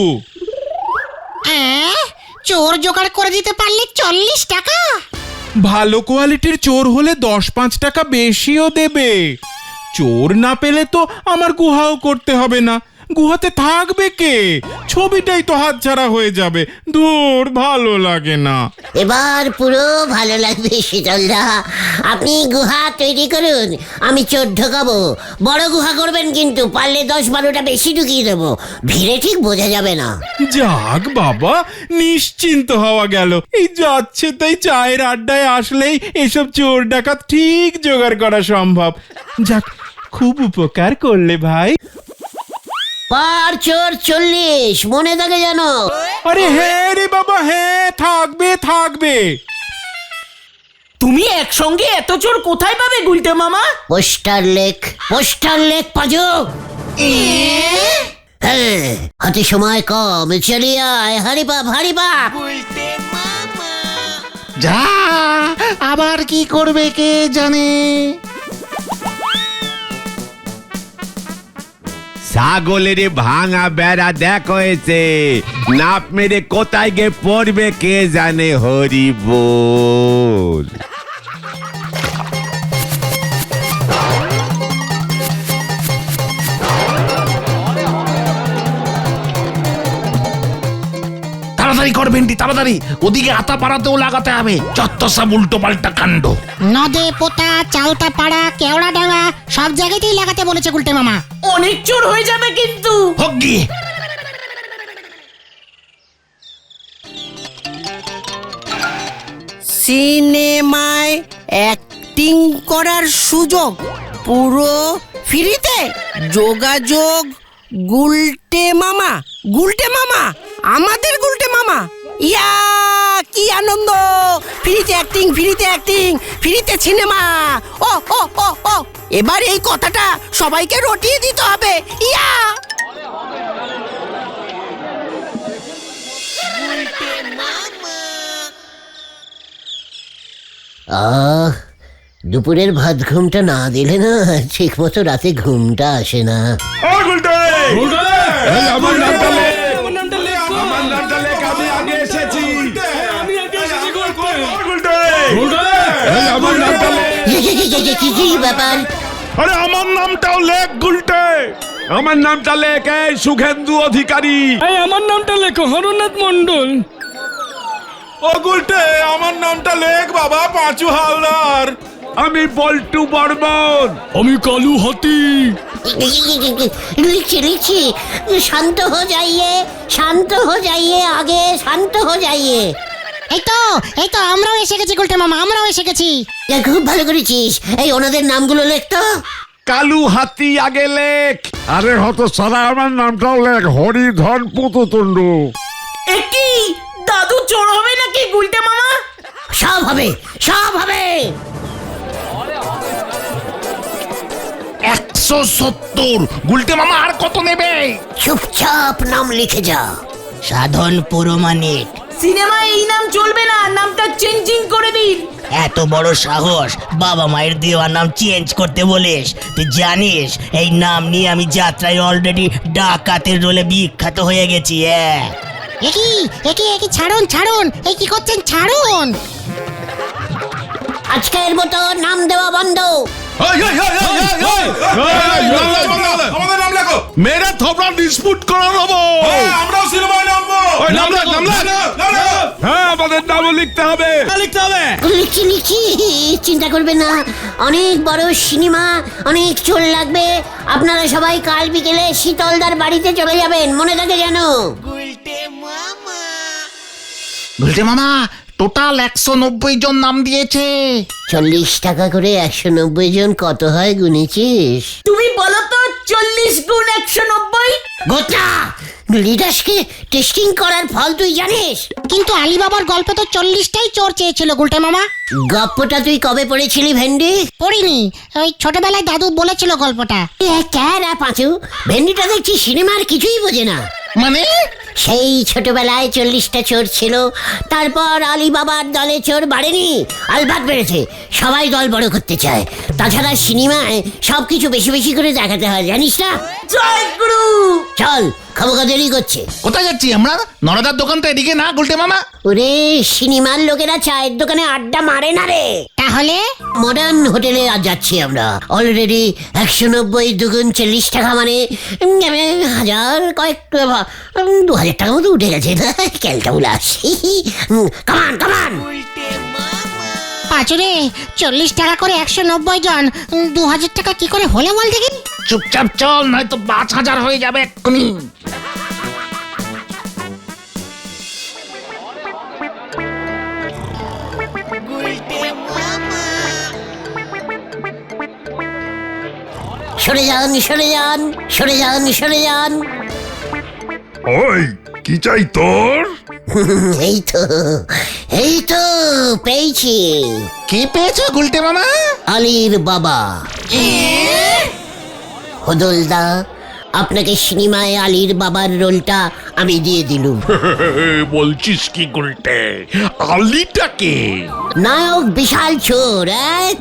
চোর জোগাড় করে দিতে পারলে 40 টাকা? ভালো কোয়ালিটির চোর হলে 10-5 টাকা বেশিও দেবে। চোর না পেলে তো আমার গুহাও করতে হবে না। গুহাতে থাকবে কে? ছবিটাই তো হাতছাড়া হয়ে যাবে। ধুর, ভালো লাগে না। এবার পুরো ভালো লাগবে শীতলদা। আপনি গুহা তৈরি করুন, আমি চোর ঢোকাবো। বড় গুহা করবেন কিন্তু, পারলে 10-12টা বেশি ঢুকিয়ে দেবো, ভিড়ে ঠিক বোঝা যাবে না। যাক বাবা, নিশ্চিন্ত হওয়া গেল। এই যাচ্ছে তাই চায়ের আড্ডায় আসলেই এসব চোর ডাকাত ঠিক জোগাড় করা সম্ভব। যাক, খুব উপকার করলে ভাই। পার চোর 40, মনে থাকে যেন। আরে হ্যাঁ রে বাবা, হ্যাঁ, থাকবে। তুমি একসঙ্গে এত চোর কোথায় পাবে গুলটে মামা? পোস্টার লেখ পাজো। হ্যাঁ, হাতে সময় কম, চলিয়ে আয়। হারি বাপ। যা, আবার কি করবে কে জানে। ছাগলের ভাঙা বেড়া দেখ হয়েছে, নাপ মেরে কোথায় গিয়ে পড়বে কে জানে। হরি বল। তাড়াতাড়ি কর ভেন্ডি, তাড়াতাড়ি। ওদিকে আতা পাড়াতেও লাগাতে হবে, যত সব উল্টো পাল্টা কাণ্ড। নদে পোতা, চালতা পাড়া, কেওড়া ডাঙা সব জায়গাতেই লাগাতে বলেছে গুলটে মামা। অনেক চোর হয়ে যাবে কিন্তু। হোক গিয়ে। সিনেমায় অ্যাক্টিং করার সুযোগ পুরো ফ্রিতে। যোগাযোগ গুলটে মামা। আমাদের গুলটে মামা। ইয়া, কি আনন্দ! ফ্রিতে অ্যাক্টিং, ফ্রিতে সিনেমা। ও এবার এই কথাটা সবাইকে রটিয়ে দিতে হবে। ইয়া, দুপুরের ভাত ঘুমটা না দিলে না ঠিক মতো রাতে ঘুমটা আসে না। কি ব্যাপার? আরে আমার নামটাও লেখ গুলটে। আমার নামটা লেখ এই সুখেন্দু অধিকারী। আমার নামটা লেখো হরনাথ মন্ডল। ও গুলটে, আমার নামটা লেখ বাবা, পাঁচু হালদার। আমি বল্টু বর্মন। আমি কালু হাতি। লিখছি লিখছি, শান্ত হো যাইয়ে, শান্ত হো যাইয়ে, আগে শান্ত হো যাইয়ে। এই তো আমরাও এসে গেছি গুলটে মামা, আমরাও এসে গেছি। খুব ভালো করেছিস। এই ওনাদের নামগুলো লেখতো। কালু হাতি আগে লেখ। আরে হত সারা আমার নামটাও লেখ, হরিধন পুততুণ্ড। একই দাদু চোর হবে নাকি গুলটে মামা? সব হবে, সব হবে। 170। গুলটে মামা আর কত নেবে? চুপচাপ নাম লিখে যা। সাধন পুরমানিক। সিনেমায় এই নাম চলবে না, নামটা চেঞ্জিং করে দিন। এত বড় সাহস বাবা মায়ের দেওয়া নাম চেঞ্জ করতে বলিস? তুই জানিস এই নাম নিয়ে আমি যাত্রায় অলরেডি ডাকাতের রোলে বিখ্যাত হয়ে গেছি। একই ছাড়ুন ছাড়ুন, এই কি করছেন, ছাড়ুন। আজকের মতো নাম দেওয়া বন্ধ। আমাদের নাম লেখো। মেরে থোবড়া ডিসপুট করা দেবো। আমরাও সিনেমায় নামবো। হ্যাঁ, আমাদের নামও লিখতে হবে। লিখছি লিখছি, চিন্তা করবেন না। অনেক বড় সিনেমা, অনেক চোর লাগবে। আপনারা সবাই কাল বিকেলে শীতলদার বাড়িতে চলে যাবেন, মনে থাকে যেন। গুলটে মামা টোটাল 190 জন নাম দিয়েছে। 40 টাকা করে 190 জন কত হয় গুনেছিস? তুমি বলো তো 40 গুণ 190। গোটা লিডাসকে টেস্টিং করার ফল তুই জানিস? কিন্তু আলিবাবার গল্পে তো 40টাই চোর চেয়েছিল গুলটে মামা। গপ্পটা তুই কবে পড়েছিলি ভেন্ডি? পড়িনি, ওই ছোটবেলায় দাদু বলেছিল গল্পটা। ক্যারা পাঁচু, ভেন্ডিটা দেখছি সিনেমার কিছুই বোঝে না। মানে সেই ছোটবেলায় 40টা চোর ছিল, তারপর আলিবাবার দলে চোর বাড়েনি, আলবাত বেড়েছে। সবাই দল বড় করতে চায়। তাছাড়া সিনেমায় সবকিছু বেশি বেশি করে দেখাতে হয়, জানিস না? জয় গুরু। চল, খামোকা দেরি করছে। কোথায় যাচ্ছি আমরা? নরদার দোকান তো এদিকে না গুলটে মামা? ওরে, সিনেমার লোকেরা চায়ের দোকানে আড্ডা মারে না রে। তাহলে মডার্ন হোটেলে আজ যাচ্ছি আমরা। অলরেডি 190 দুগুণ 40 টাকা, মানে হাজার কয়েক 2000 টাকা মতো উঠে গেছে। ক্যালটা উলাস। কামান কামান। পাঁচুরে 40 টাকা করে 190 জন, 2000 টাকা কি করে হলো বল দেখি? চুপচাপ চল, নয়তো 5000 হয়ে যাবে এক্ষুনি। সরে যান, সরে যান, সরে যান, সরে যান। ওই কি চাই তোর? এই তো, এই তো পেয়েছি। কি পেয়েছো গুলটে মামা? আলীর বাবা। হদলদা, আপনাকে সিনেমায় আলীর বাবার রোলটা আমি দিয়ে দিলুম। বলছিস কি গুলটে? আলিটাকে? নায়ক বিশাল চোর,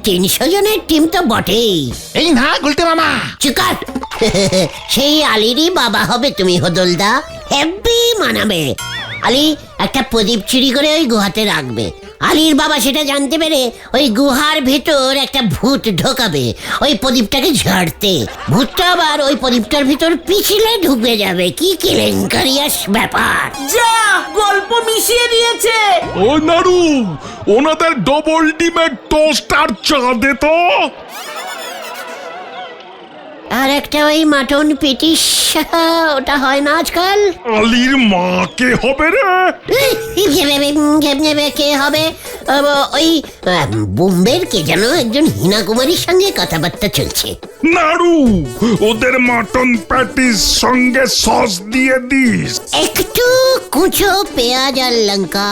300 জনের টিম তো বটেই। এই না গুলটে মামা। চুকাট। সেই আলীরই বাবা হবে তুমি হদলদা। হেব্বি মানাবে। আলী একটা প্রদীপ চুরি করে ওই গুহাতে রাখবে। আলীর বাবা সেটা জানতে পেরে ওই গুহার ভেতর একটা ভূত ঢোকাবে ওই প্রদীপটাকে ঝাড়তে। ভূতটা আবার ওই প্রদীপটার ভিতর পিছলে ঢুকে যাবে। কি কেলেঙ্কারিয়াস ব্যাপার! যা, গল্প মিশিয়ে দিয়েছে। ও নাড়ু, ওনাদের ডবল ডিমের টোস্ট আর চা দে তো। আর একটা ওই মাটন পেটিস, ওটা হয় না আজকাল। আলীর মা কে হবে রে? কে হবে? ওই বোম্বের কে যেন একজন হীনা কুমারীর সঙ্গে কথাবার্তা চলছে। নাড়ু, ওদের মাটন প্যাটিস সঙ্গে সস দিয়ে দিস। একটু কুচো পেঁয়াজ আর লঙ্কা।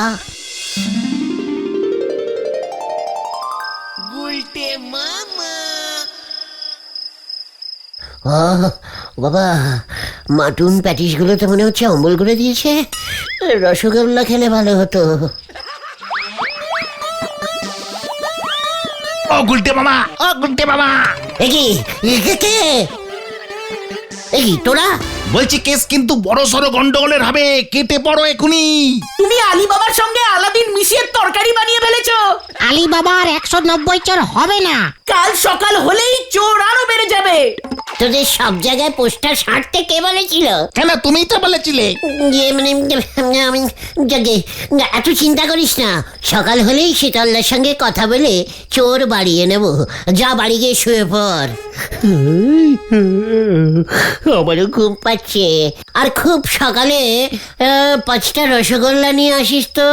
বাবা, মাটুন প্যাটিস গুলো তো মনে হচ্ছে অম্বল করে দিয়েছে। রসগোল্লা খেলে ভালো হতো। ও গুলটে মামা, ও গুলটে মামা। একি কে? তোরা? বলছি কেস কিন্তু বড় সড়ো গন্ডগোলের হবে, কেটে পড়ো এখুনি। তুমি আলী বাবার সঙ্গে আলাদিন মিশিয়ে তরকারি বানিয়ে ফেলেছো। আলী বাবার 190 চোর হবে না। কাল সকাল হলেই চোর আরো বেড়ে যাবে। তোদের সব জায়গায় পোস্টার সারতে কে বলেছিল? কেন, তুমিই তো বলেছিলে। মানে আমি যাকে এত চিন্তা করিস না, সকাল হলেই শীতলদার সঙ্গে কথা বলে চোর বাড়িয়ে নেব। যা বাড়ি গিয়ে শুয়ে পড়। আমারও ঘুম পাচ্ছে। আর খুব সকালে 5টা রসগোল্লা নিয়ে আসিস তো।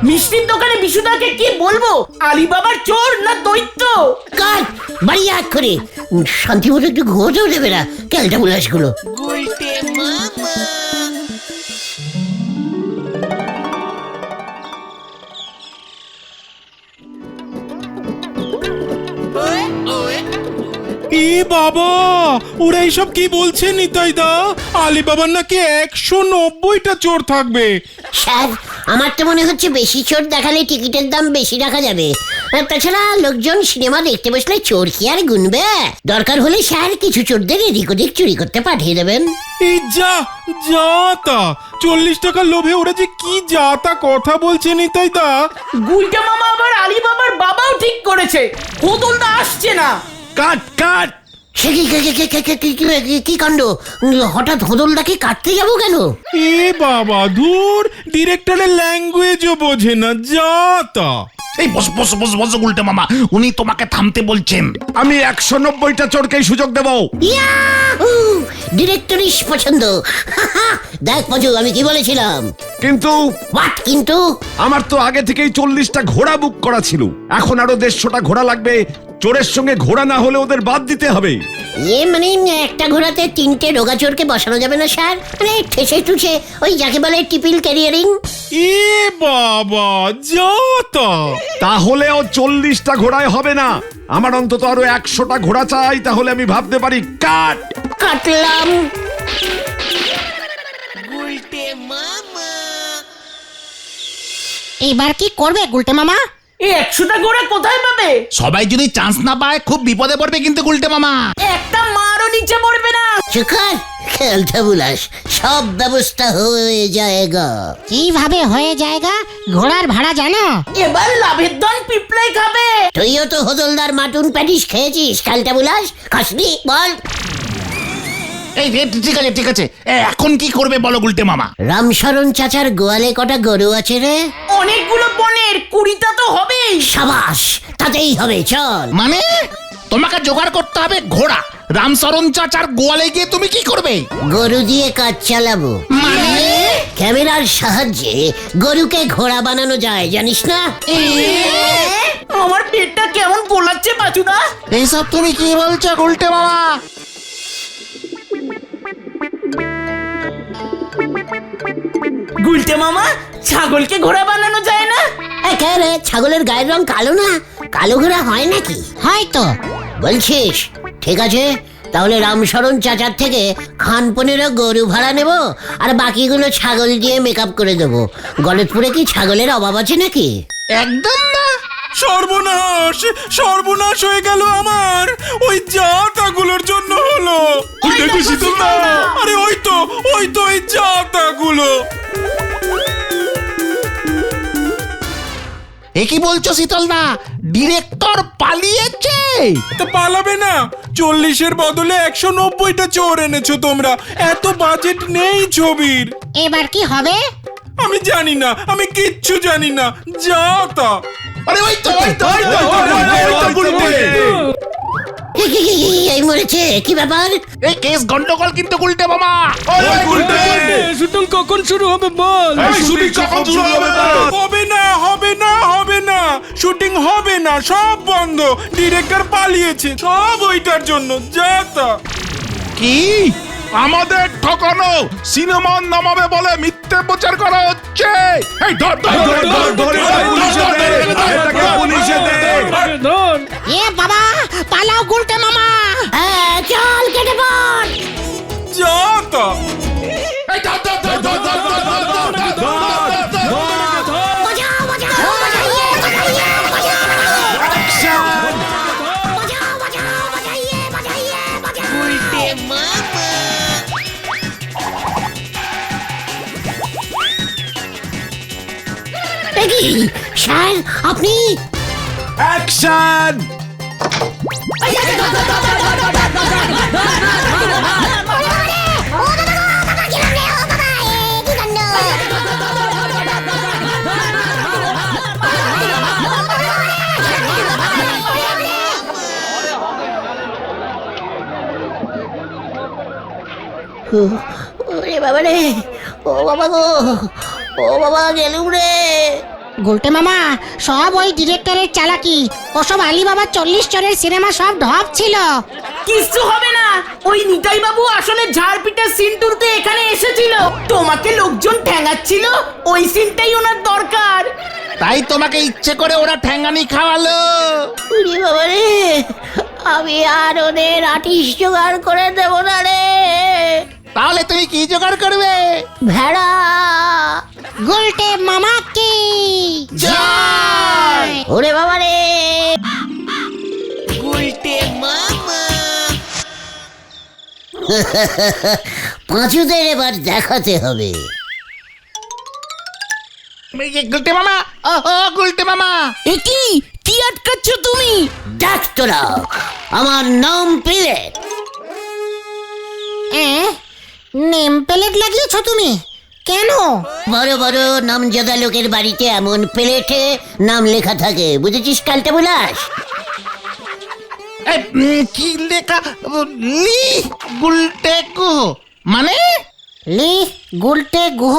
মিষ্টির দোকানে বিশুদাকে কি বলবো, আলী বাবার চোর না দৈত্য? কাট বাড়ি এক করে শান্তি মতো একটু ঘুমোতেও দেবে না ক্যালটা বুলাসগুলো। এ বাবা, ওরা এইসব কি বলছে নিতাই দা? আলী বাবার নাকি 190টা চোর থাকবে। স্যার, আমার তো মনে হচ্ছে বেশি চোর দেখালে টিকিটের দাম বেশি রাখা যাবে। আর তাছাড়া লোকজন সিনেমা দেখতে বসলে চোর কি আর গুনবে? দরকার হলে স্যার কিছু চোরদের এদিক ওদিক চুরি করতে পাঠিয়ে দেবেন। এই যা যা তা 40 টাকার লোভে ওরা যে কি যা তা কথা বলছে নিতাই দা। গুলটা মামা আবার আলী বাবার বাবাও ঠিক করেছে, হোদলদা আসছে না। কাট কাট। সে কি কাণ্ড! হঠাৎ হদলদাকে কাটতে যাবো কেন? এ বাবা, ধুর, ডিরেক্টরের ল্যাঙ্গুয়েজও বোঝে না, যা তা। এই বস বস বস বস উল্টে মামা, উনি তোমাকে থামতে বলছেন। আমি 190টা চোরকেই সুযোগ দেব। ইয়াহু! ডিরেক্টরিস পছন্দ। দেখ মজু, আমি কি বলেছিলাম? কিন্তু হোয়াট কিন্তু? আমার তো আগে থেকেই 40টা ঘোড়া বুক করা ছিল, এখন আরো 150টা ঘোড়া লাগবে। চোরের সঙ্গে ঘোড়া না হলে ওদের বাদ দিতে হবে। মানে একটা ঘোড়াতে 3টে রোগা চোরকে বসানো যাবে না স্যার? মানে ঠেসে টুসে, ওই যাকে বলে টিপিল ক্যারিয়ারিং। এ বাবা, যা তা। তাহলেও 40টা ঘোড়ায় হবে না, আমার অন্তত আরো 100টা ঘোড়া চাই, তাহলে আমি ভাবতে পারি। কাট। কাটলাম। এবার কি করবে গুলটে মামা? এই 100টা ঘোড়া কোথায় পাবে? সবাই যদি চান্স না পায় খুব বিপদে পড়বে কিন্তু উল্টে মামা। একটা মারও নিচে পড়বে না। চুকার খেলতে বুলাস, সব ব্যবস্থা হয়ে যায়গা। কিভাবে হয়ে যায়গা? ঘোড়ার ভাড়া জানো? এবার লাভের ধন পিঁপড়াই খাবে। তুইও তো হদলদার মাটুন প্যাটিস খেয়েছিস, খেলতে বুলাস, খাসনি বল। এই ঠিক আছে ঠিক আছে, এখন কি করবে বলো উল্টে মামা। রামশরণ চাচার গোয়ালে কটা গরু আছে রে? অনেকগুলো পনের, 20টা তো হবেই। সাবাস, তাতেই হবে, চল। মানে তোমাকে জোগাড় করতে হবে ঘোড়া। রামচরণ চাচার গোয়ালে গিয়ে তুমি কি করবে? গরু দিয়ে কাজ চালাবো। মানে ক্যামেরার সাহায্যে গরুকে ঘোড়া বানানো যায়, জানিস না? আমার পেটটা কেমন গোলাচ্ছে বাচুদা। এইসব তুমি কি বলছো উল্টে মামা? গুলটে মামা, ছাগলকে ঘোড়া বানানো যায় না? রে, ছাগলের গায়ের রং কালো না? কালো ঘোড়া হয় নাকি? হয়তো। বলছিস? ঠিক আছে, তাহলে রামশরণ চাচার থেকে খানপনেরও গরু ভাড়া নেব, আর বাকিগুলো ছাগল দিয়ে মেকআপ করে দেবো। গলতপুরে কি ছাগলের অভাব আছে নাকি? একদম না। সর্বনাশ, সর্বনাশ হয়ে গেল আমার। ওই জাতাগুলোর জন্য হলো। দেখো শীতলদা। আরে ওই তো ওই জাতাগুলো। এ কি বলছো শীতলদা? ডিরেক্টর পালিয়েছে? তা পালাবে না? 40-এর বদলে 190টা চোর এনেছো তোমরা। এত বাজেট নেই ছবির। এবার কি হবে? আমি জানি না, আমি কিচ্ছু জানি না, যা তা। আরে ওই তো এই মরেছে, কি ব্যাপার? এই কেস গন্ডগোল কিন্তু উল্টে মামা। শুটিং কখন শুরু হবে বল? হবে না, হবে না, হবে না, শুটিং হবে না, সব বন্ধ। ডিরেক্টর পালিয়েছে, সব ওইটার জন্য, যা তা। কি আমাদের ঠকানো? সিনেমা নামাবে বলে মিথ্যে প্রচার করা হচ্ছে। এই ধর ধর ধর ধর ধর পুলিশে দে। এ বাবা, পালাও গুলটে মামা। চল কেটে পড়। যা তা। এই ধর ধর ধর ধর ধর ধর ধর ধর ধর বাঁচাও, বাঁচাও, বাঁচাইয়ে, বাঁচাইয়ে, বাঁচাও। বাঁচাও, বাঁচাও, বাঁচাইয়ে, বাঁচাইয়ে, বাঁচাও। স্যার আপনি অ্যাকশন! ওরে বাবা রে, ও বাবা গো, ও বাবা গেলুম রে। গুলটে মামা সব ওই ডিরেক্টরের চালাকি। ওসব আলিবাবা 40 জনের সিনেমা সব ঢপ ছিল। কিচ্ছু হবে না, ওই নিতাই বাবু আসলে ঝাড়পিটার সিন তুলতে এখানে এসেছিল। তোমাকে লোকজন ঠ্যাঙাচ্ছিল, ওই সিনটাই ওনার দরকার। তাই তোমাকে ইচ্ছে করে ওরা ঠ্যাঙ্গানি খাওয়ালো। ওরে বাবা রে, আমি আর ওদের আর্টিস্ট জোগাড় করে দেব না রে। তাহলে তুমি কি জোগাড় করবে? ভেড়া। গুলটে মামা কি জয়! ওরে বাবা রে, পাঁচুদের এবার দেখাতে হবে। গুলটে মামা, ও গুলটে মামা, একি কি আটকাচ্ছ তুমি? ডাক্তারা, আমার নাম প্লেট। নেম প্লেট লাগিয়েছো তুমি কেন? বড় বড় নামজাদা লোকের বাড়িতে এমন প্লেটে নাম লেখা থাকে, বুঝেছিস কালটা বুলাস? এই, কি লেখা? লি গুলটে গুহ মানে? লি গুলটে গুহ।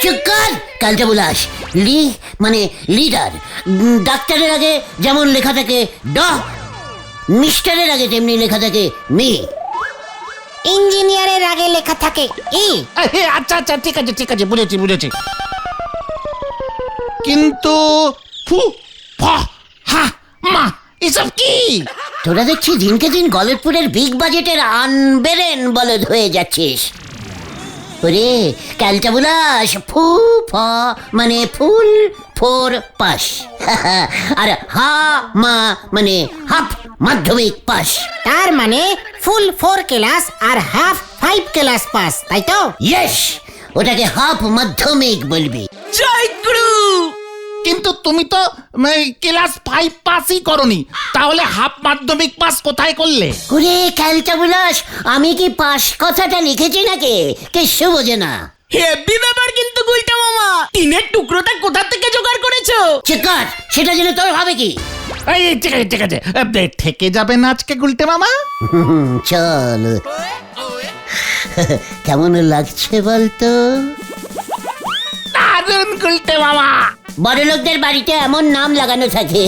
চুক্কর কালটা বুলাস। লি মানে লিডার। ডাক্তারের আগে যেমন লেখা থাকে ড, মিস্টারের আগে তেমনি লেখা থাকে মি। ইঞ্জিনিয়ারের আগে লেখা থাকে ই। আচ্ছা আচ্ছা, ঠিক আছে ঠিক আছে, বুঝেছি বুঝেছি। কিন্তু ফু ফ হা মা এসব কি? তোরা দেখছি দিনকে দিন গলতপুরের বিগ বাজেটের আনবেরেন বলদ হয়ে যাচ্ছিস। ওরে ক্যালটা বুলাস, ফু ফ মানে ফুল ফোর পাস, আর হা মা মানে হাফ মাধ্যমিক পাস। তার মানে ফুল 4 ক্লাস আর হাফ 5 ক্লাস পাস, তাই তো? ইয়েস, ওটাকে হাফ মাধ্যমিক বলবি। জয় গুরু। কিন্তু তুমি তো ক্লাস 5 পাসই করনি, তাহলে হাফ মাধ্যমিক পাস কোথায় করলে? ওরে ক্যালটা বুলাস, আমি কি পাস কথাটা লিখেছি নাকি? কিছু বোঝে না। হেভি ব্যাপার কিন্তু গুলটা মামা, টিনের টুকরোটা কোথা থেকে জোগাড় করেছো? চিকার, সেটা জেনে তোর হবে কি? এই ঠিক আছে ঠিক আছে, থেকে যাবে না আজকে গুলটে মামা? চল। কেমন লাগছে বলতো? দারুণ গুলটে মামা। বড় লোকদের বাড়িতে এমন নাম লাগানো থাকে।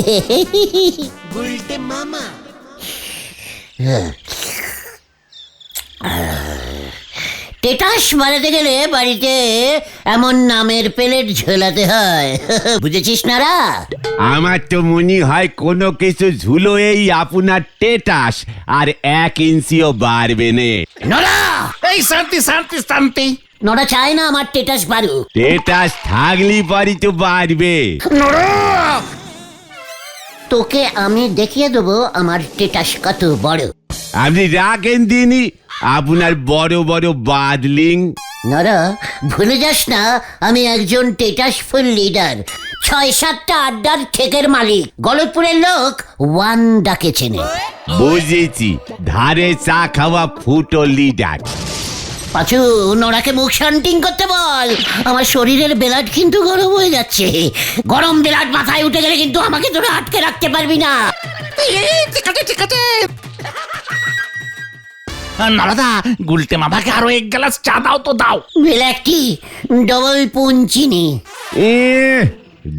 টেটাস মারাতে গেলে বাড়িতে এমন নামের প্লেট ঝোলাতে হয়, বুঝেছিস না রা? আমার তো মনে হয় কোনো কিছু ঝুলো এই আপনার টেটাস আর 1 ইঞ্চিও বাড়বে নে। নড়া! এই শান্তি শান্তি শান্তি। নড়া চায় না আমার টেটাস বাড়ুক। টেটাস থাকলি পরই তো বাড়বে। তোকে আমি দেখিয়ে দেবো আমার টেটাস কত বড়। আপনি রাখেন দিনই আপনার বড় বড় বাদলিং। নরা, ভুলে যাস না আমি একজন টেটাসফুল লিডার, 6-7টা আড্ডার ঠেকের মালিক। গলতপুরের লোক ওয়ান ডাকে চেনে। বুঝেছি, ধারে চা খাওয়া ফুটো লিডার। পাঁচু, নরাকে মুখ শান্তিং করতে বল। আমার শরীরের বেলাট কিন্তু গরম হয়ে যাচ্ছে। গরম বেলাট মাথায় উঠে গেলে কিন্তু আমাকে তোরা আটকে রাখতে পারবি না। ঠিক আছে ঠিক আছে। নারাদা, গুলটে মামাকে আরো 1 গ্লাস চা দাও তো দাও। বেলাটটি ডবল পুন চিনি।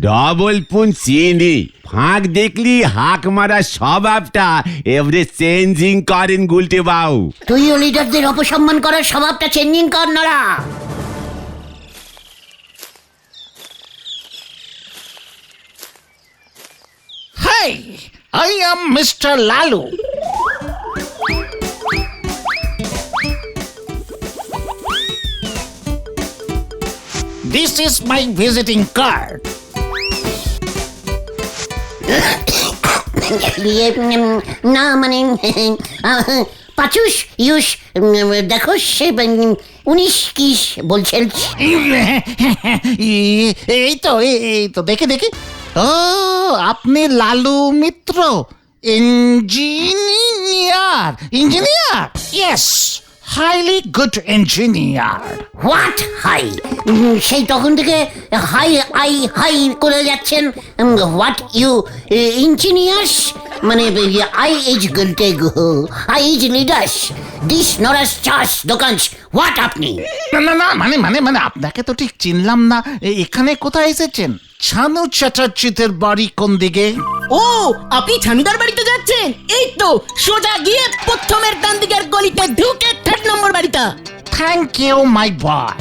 ডবল পুন চিনি। ফাঁক দেখলি হাক মারা স্বভাবটা এবারে চেঞ্জিং করেন গুলটে বাউ। তুইও লিডারদের অপসম্মান করার স্বভাবটা চেঞ্জিং কর নরা। Hi, I am Mr. Lalu. This is my visiting card. না মানে পাচুস ইউস, দেখো সে 19 বলছেন। এই তো দেখে দেখে ও আপনি Lalu Mitra, engineer. Engineer, yes, highly good engineer. What high? সেই তখন থেকে হাই আই হাই করে যাচ্ছেন। What you engineers? মানে আই ইজ গুলটে গুহ, আই ইজ লিডার্স, দিস নরাস চাষ দোকান। হোয়াট আপনি? না না না, মানে আপনাকে তো ঠিক চিনলাম না। এখানে কোথায় এসেছেন? ছানু চ্যাটার্জিদের বাড়ি কোন দিকে? ও, আপনি ছানুদার বাড়িতে যাচ্ছেন? এই তো সোজা গিয়ে প্রথমের ডান দিকের গলিতে ঢুকে 3 নম্বর বাড়িটা। থ্যাংক ইউ মাই বয়।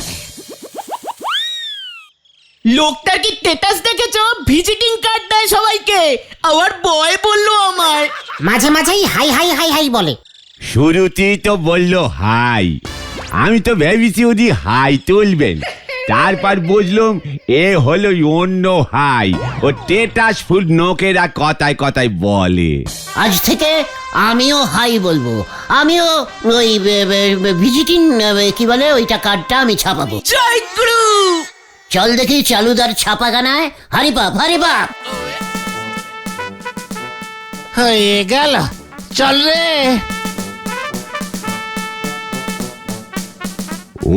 লোকটার কি স্ট্যাটাস দেখেছো? ভিজিটিং কার্ড দেয় সবাইকে। আবার বয় বললো আমায়। মাঝে মাঝেই হাই হাই হাই হাই বলে। শুরুতেই তো বললো হাই, আমি তো ভেবেছি উনি হাই তুলবেন, তারপর বুঝলাম এ হলো অন্য হাই। ও টেটাস ফুল নোকেরা কথায় কথায় বলে। আজ থেকে আমিও হাই বলবো। আমিও ওই ভিজিটিং কি বলে ওইটা কার্ডটা আমি ছাপাবো। জয় গুরু। চল দেখি চালুদার ছাপাখানায়। হারি বাপ, হারি বাপ। হয়ে গেল, চল রে।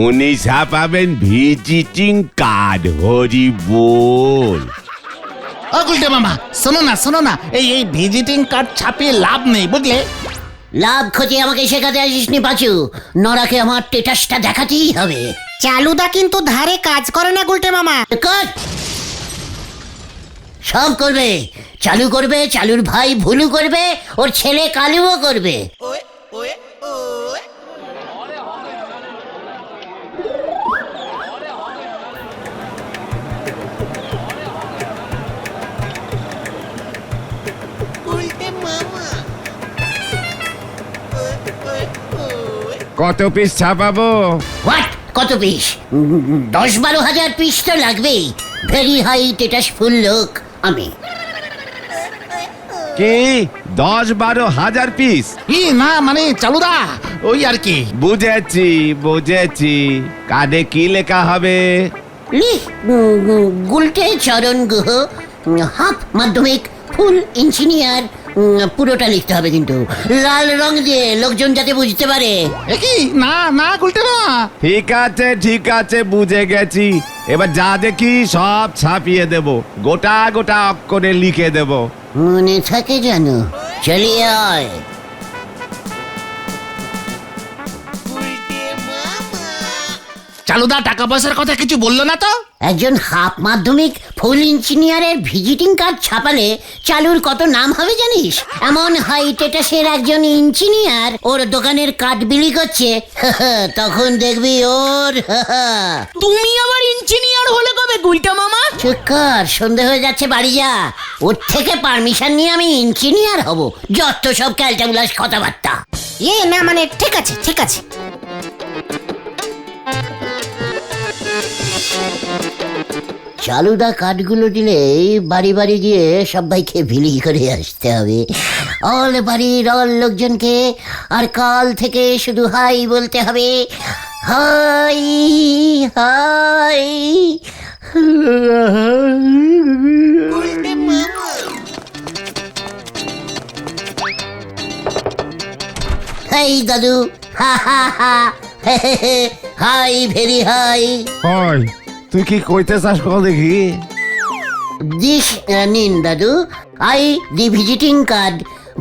উনি ছাপাবেন ভিজিটিং কার্ড। হরি বল। ও গুলটে মামা, শোনো না, এই ভিজিটিং কার্ড ছাপিয়ে লাভ নেই, বুঝলে? লাভ ক্ষতি আমাকে শেখাতে আসিসনি পাচু। নরাকে আমার টেটাসটা দেখাতেই হবে। চালুদা কিন্তু ধারে কাজ করে না গুলটে মামা। কর। সব করবে। চালু করবে, চালুর ভাই ভুলু করবে, ওর ছেলে কালুও করবে। কত পিস ছাপাবো? হোয়াট? কত পিস? 10-12 হাজার পিস তো লাগবেই। ভেরি হাই টেটাস ফুল লোক আমি। কি 10-12 হাজার পিস? না মানে চালুদা, ওই আর কি। বুঝেছি। কার্ডে কি লেখা হবে? গুলটে চরণ Guha, half Madhyamik, full engineer, পুরোটা লিখতে হবে কিন্তু লাল রং দিয়ে, লোকজন যাতে বুঝতে পারে। কি? না গুলটে মামা। ঠিক আছে, বুঝে গেছি। এবার যা দেখি সব ছাপিয়ে দেব, গোটা অক্ষরে লিখে দেব। মনে থাকে জানো? চলিয়ে আয়। চালুদা টাকা পয়সার কথা কিছু বললো না তো? একজন হাফ মাধ্যমিক ফুল ইঞ্জিনিয়ারের ভিজিটিং কার্ড ছাপালে চালুর কত নাম হবে জানিস? এমন হাই টেটাসের একজন ইঞ্জিনিয়ার ওর দোকানের কার্ড বিলি করছে, তখন দেখবি ওর। তুমি আবার ইঞ্জিনিয়ার হলে কবে গুলটা মামা? চুক্কর, সন্ধে হয়ে যাচ্ছে, বাড়ি যা। ওর থেকে পারমিশন নিয়ে আমি ইঞ্জিনিয়ার হব। যত সব ক্যালটাবুলাস কথাবার্তা। না মানে ঠিক আছে। চালুদা কার্ডগুলো দিলে বাড়ি বাড়ি গিয়ে সবাইকে বিলি করে আসতে হবে। অল বাড়ির অল লোকজনকে। আর কাল থেকে শুধু হাই বলতে হবে। High high. হাই দাদু, হা হা হা, হাই ভেরি হাই। হয় তুই কি কইতে চাস কল দেখি? দিস নিন দাদু, I the visiting card,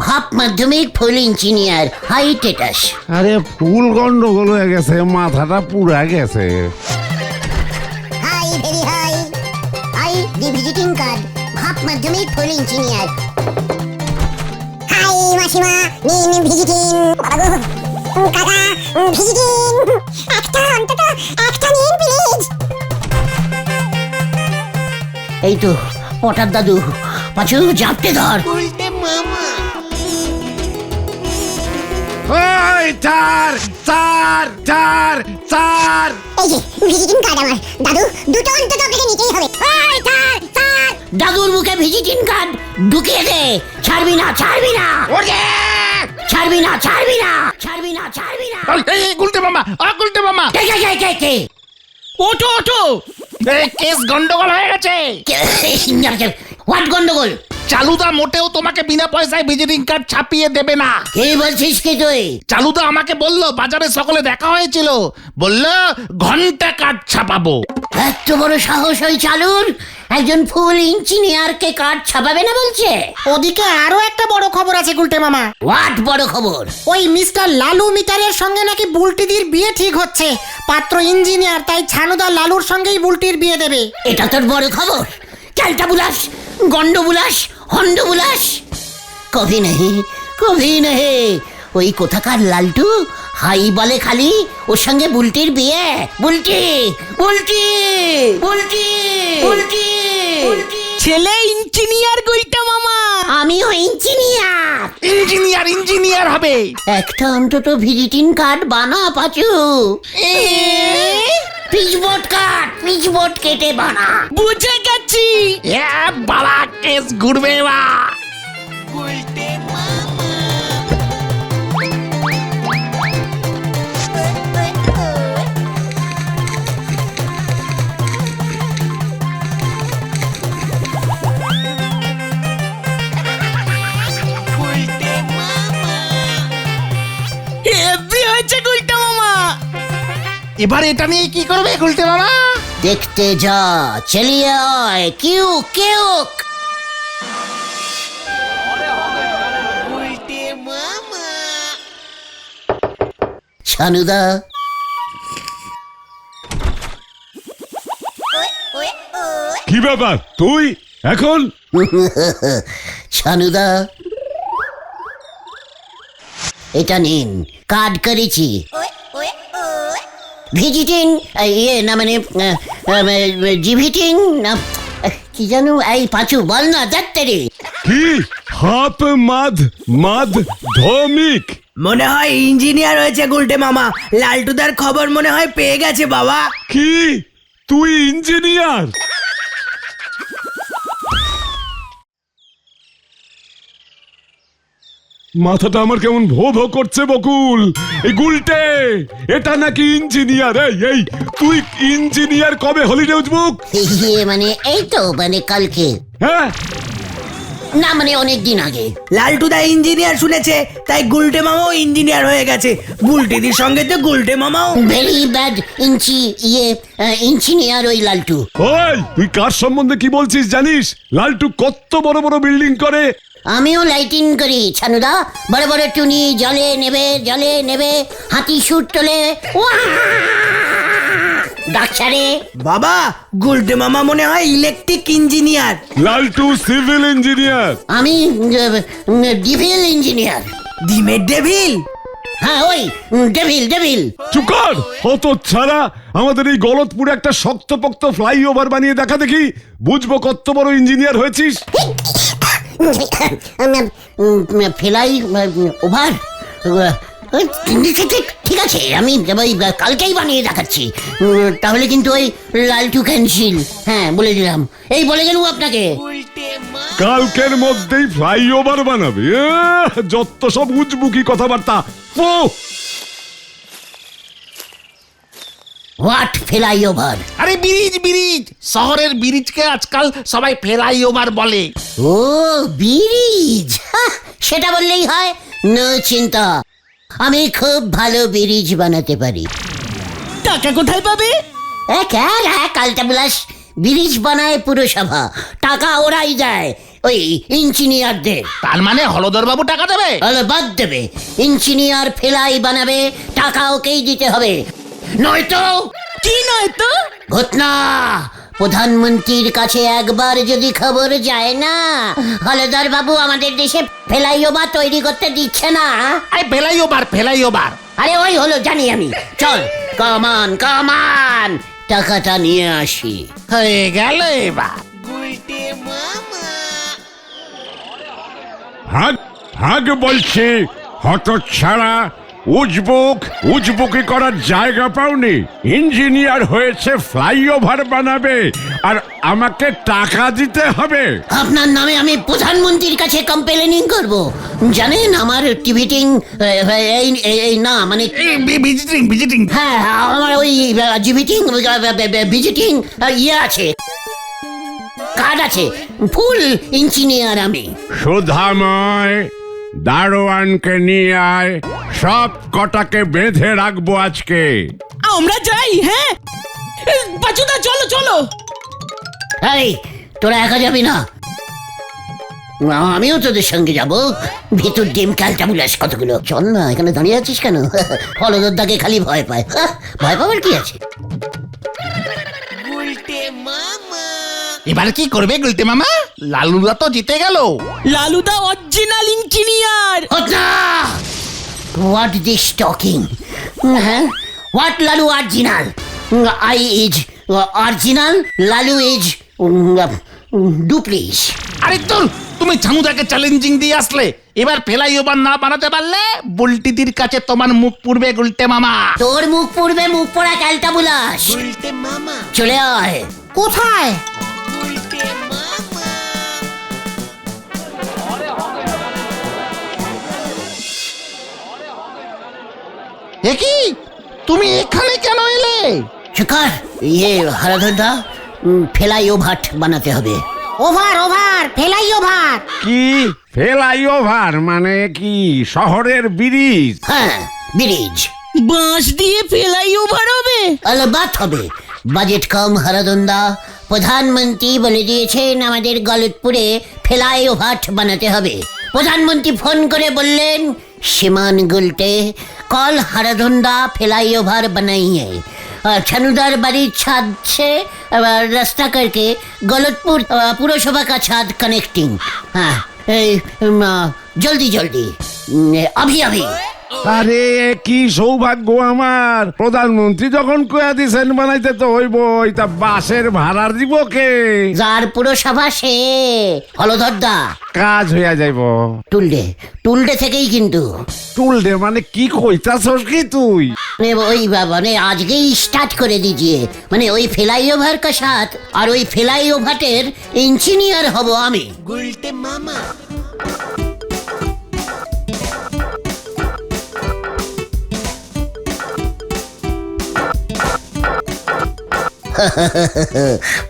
half Madhyamik full engineer, high টেটাস। আরে ফুল গন্ডগোল হয়ে গেছে, মাথাটা পুরা গেছে। High very high, I the visiting card, half Madhyamik full engineer. High মাসিমা, নিন ভিজিটিং। কাকা ভিজিটিং, অন্তত একটা নিন প্লিজ। এই তো পটার দাদু, পাঁচু জাপটে ধর। ওই চার। এই যে ভিজিটিং কার্ড আমার দাদু, দুটো অন্তত আপনাকে নিতেই হবে। দাদুর মুখে ভিজিটিং কার্ড ঢুকিয়ে দে। ছাড়বি না। গুলটে মামা, কে? ওঠো। কেস গন্ডগোল হয়ে গেছে। হোয়াট গন্ডগোল? চালুদা মোটেও তোমাকে বিনা পয়সায় ভিজিটিং কার্ড ছাপিয়ে দেবে না। কি বলছিস কি তুই? চালুদা আমাকে বলল, বাজারে সকলে দেখা হয়েছিল, বলল ঘন্টা কার্ড ছাপাবো। এত বড় সাহস ওই চালুর? একজন ফুল ইঞ্জিনিয়ারকে কার্ড ছাপাবে না বলছে? ওদিকে আরো একটা বড় খবর আছে গুলটে মামা। হোয়াট বড় খবর? ওই মিস্টার লালু মিটারের সঙ্গে নাকি বুলটিদির বিয়ে ঠিক হচ্ছে। পাত্র ইঞ্জিনিয়ার, তাই ছানুদা লালুর সঙ্গেই বুলটির বিয়ে দেবে। এটা তোর বড় খবর? ক্যালটা বুলাস, গন্ড বুলাস, হন্ড বুলাস, কভি নেহি। ওই কোথাকার লালটু হাই বলে খালি, ওর সঙ্গে বুলটির বিয়ে। বুলটি বুলটি বুলটি বুলটি বুলটি। ছেলে ইঞ্জিনিয়ার গুলটা মামা। আমিও ইঞ্জিনিয়ার। ইঞ্জিনিয়ার হবে। একটা অন্তত ভিজিটিং কার্ড বানা পাচু। পিচবোর্ড কেটে বানা। বুঝে গেছি। বাড়া কেস ঘুরবে বা। হেভি হয়েছে গুলটা মামা। এবার এটা নিয়ে কি করবে গুলটে মামা? দেখতে যা, চলিয়ে আয়, কিউক। ছানুদা, কি ব্যাপার তুই এখন? ছানুদা, এটা নিন, কার্ড করেছি। ভিজিটিং না মানে জিভিটিং না কি জানো? এই পাঁচু বল না, দেখতে রে। কি হাপ মাধ্যমিক? মনে হয় ইঞ্জিনিয়ার হয়েছে গুলটে মামা। লালটুদার খবর মনে হয় পেয়ে গেছে বাবা। কি তুই ইঞ্জিনিয়ার? মাথাটা আমার কেমন ভো ভো করছে বকুল। এই গুলটে, এটা নাকি ইঞ্জিনিয়ার? এই তুই ইঞ্জিনিয়ার কবে হলি নোটবুক? মানে এই তো মানে কালকে, হ্যাঁ না মানে অনেক দিন আগে। লালটুদা ইঞ্জিনিয়ার শুনেছে, তাই গুলটে মামাও ইঞ্জিনিয়ার হয়ে গেছে। বুলটিদির সঙ্গে তো গুলটে মামাও। ভেরি ব্যাড ইঞ্জিনিয়ার ওই লালটু। ওই তুই কার সম্বন্ধে কি বলছিস জানিস? লালটু কত বড় বড় বিল্ডিং করে। আমিও লাইটিং করি ছানুদা। বড় বড় টুনি জলে নেবে, হাতি সুট তোলে, ডাকছাড়ে। বাবা, গুলটে মামা মনে হয় ইলেকট্রিক ইঞ্জিনিয়ার। লালটু সিভিল ইঞ্জিনিয়ার। আমি ডিভিল ইঞ্জিনিয়ার। ডিমের ডেভিল? হ্যাঁ ওই ডেভিল। চুপ কর হত ছাড়া। আমাদের এই গলতপুরে একটা শক্তপোক্ত ফ্লাইওভার বানিয়ে দেখা দেখি, বুঝবো কত বড় ইঞ্জিনিয়ার হয়েছিস। ফেলাই ওভার? ঠিক আছে, আমি কালকেই বানিয়ে দেখাচ্ছি। তাহলে কিন্তু ওই লালটু ক্যান্সিল। হ্যাঁ বলে দিলাম, এই বলে গেল আপনাকে। কালকের মধ্যেই ফ্লাইওভার বানাবে? যত সব উজবুকি কথাবার্তা। What flyover? আরে ব্রিজ। শহরের ব্রিজকে আজকাল সবাই ফ্লাইওভার বলে। ও ব্রিজ, সেটা বললেই হয়। নো চিন্তা, আমি খুব ভালো ব্রিজ বানাতে পারি। টাকা কোথায় পাবে? কালটা বুলাস ব্রিজ বানায় পুরসভা, টাকা ওরাই দেয় ওই ইঞ্জিনিয়ারদের। তার মানে হলদর বাবু টাকা দেবে? বাদ দেবে। ইঞ্জিনিয়ার ফেলাই বানাবে, টাকা ওকেই দিতে হবে। নয়তো কি নয়তো? ঘটনা প্রধানমন্ত্রীর কাছে একবার যদি খবর যায় না, হলদর বাবু আমাদের দেশে ফ্লাইওভার তৈরি করতে দিচ্ছে না। আরে ফ্লাইওভার। আরে ওই হলো, জানি আমি। চল কামান টাকাটা নিয়ে আসি। হয়ে গেল এবার। হাগ বলছি হত ছাড়া। উজবুকি করার জায়গা পাওনি? ইঞ্জিনিয়ার হয়েছে, ফ্লাইওভার বানাবে, আর আমাকে টাকা দিতে হবে। আপনার নামে আমি প্রধানমন্ত্রীর কাছে কমপ্লেনিং করব। জানেন আমার টিভিটিং এই না মানে ভিজিটিং। হ্যাঁ আমার ওই ভিজিটিং ইয়ে আছে। কার্ড আছে, ফুল ইঞ্জিনিয়ার আমি। সুধাময়, দারোয়ানকে নিয়ে আয়, সব কটাকে বেঁধে রাখবো আজকে। আমরা যাই, হ্যাঁ পাচুদা, চলো চলো। এই তোরা একা যাবি না, আমিও তোদের সঙ্গে যাব। ভিতর ডিম ক্যালটা বুলাস কতগুলো। চল না, এখানে দাঁড়িয়ে আছিস কেন? হলদরদাকে খালি ভয় পায়। ভয় পাবার কি আছে? এবার কি করবে গুলটে মামা? লালুদা তো জিতে গেল। লালুদা original engineer. What this talking? হ্যাঁ, what Lalu original? I is original, Lalu is ডুপ্লিস। আরে তোর, তুমি ছানুদাকে চ্যালেঞ্জিং দিয়ে আসলে, এবার ফ্লাইওভার না বানাতে পারলে বুলটিদির কাছে তোমার মুখ পুড়বে গুলটে মামা। তোর মুখ পুড়বে, মুখ পড়া ক্যালটা বুলাস। চলে আয়। কোথায়? এ কি, তুমি এখানে কেন এলে? চুকার, ইয়ে হারাধনটা, ফ্লাইওভার বানাতে হবে। ওভার ওভার, ফেলাই ওভার। কি ফ্লাইওভার মানে কি? শহরের ব্রিজ? হ্যাঁ, ব্রিজ। বাঁশ দিয়ে ফেলাই ওভার হবে? আলবাত হবে। বাজেট কম হারাদন্দা। প্রধানমন্ত্রী বলে দিয়েছেন আমাদের গলতপুরে ফ্লাইওভার বানাতে হবে। প্রধানমন্ত্রী ফোন করে বললেন, সীমান গুলটে কল হারাধন্দা ফ্লাইওভার बनाइए। छनुदार बाड़ी छाद से रास्ता करके गलतपुर पुरसभा का छाद कनेक्टिंग। हाँ, जल्दी जल्दी, अभी अभी। আরে কি সৌভাগ্য আমার! প্রধানমন্ত্রী যখন কয়া দিছেন বানাইতে তো হইবই, তা বাসের ভাড়া দিব কে? যার পুরসভা সে হলধরদা। কাজ হইয়া যাইব। টুলডে, টুলডে থেকেই কিন্তু। টুলডে মানে কি কইতাছস কি তুই? ওই মানে আজকেই স্টার্ট করে দিজিয়ে। মানে ওই ফ্লাইওভার কা সাথ আর ওই ফ্লাইওভারের ইঞ্জিনিয়ার হব আমি।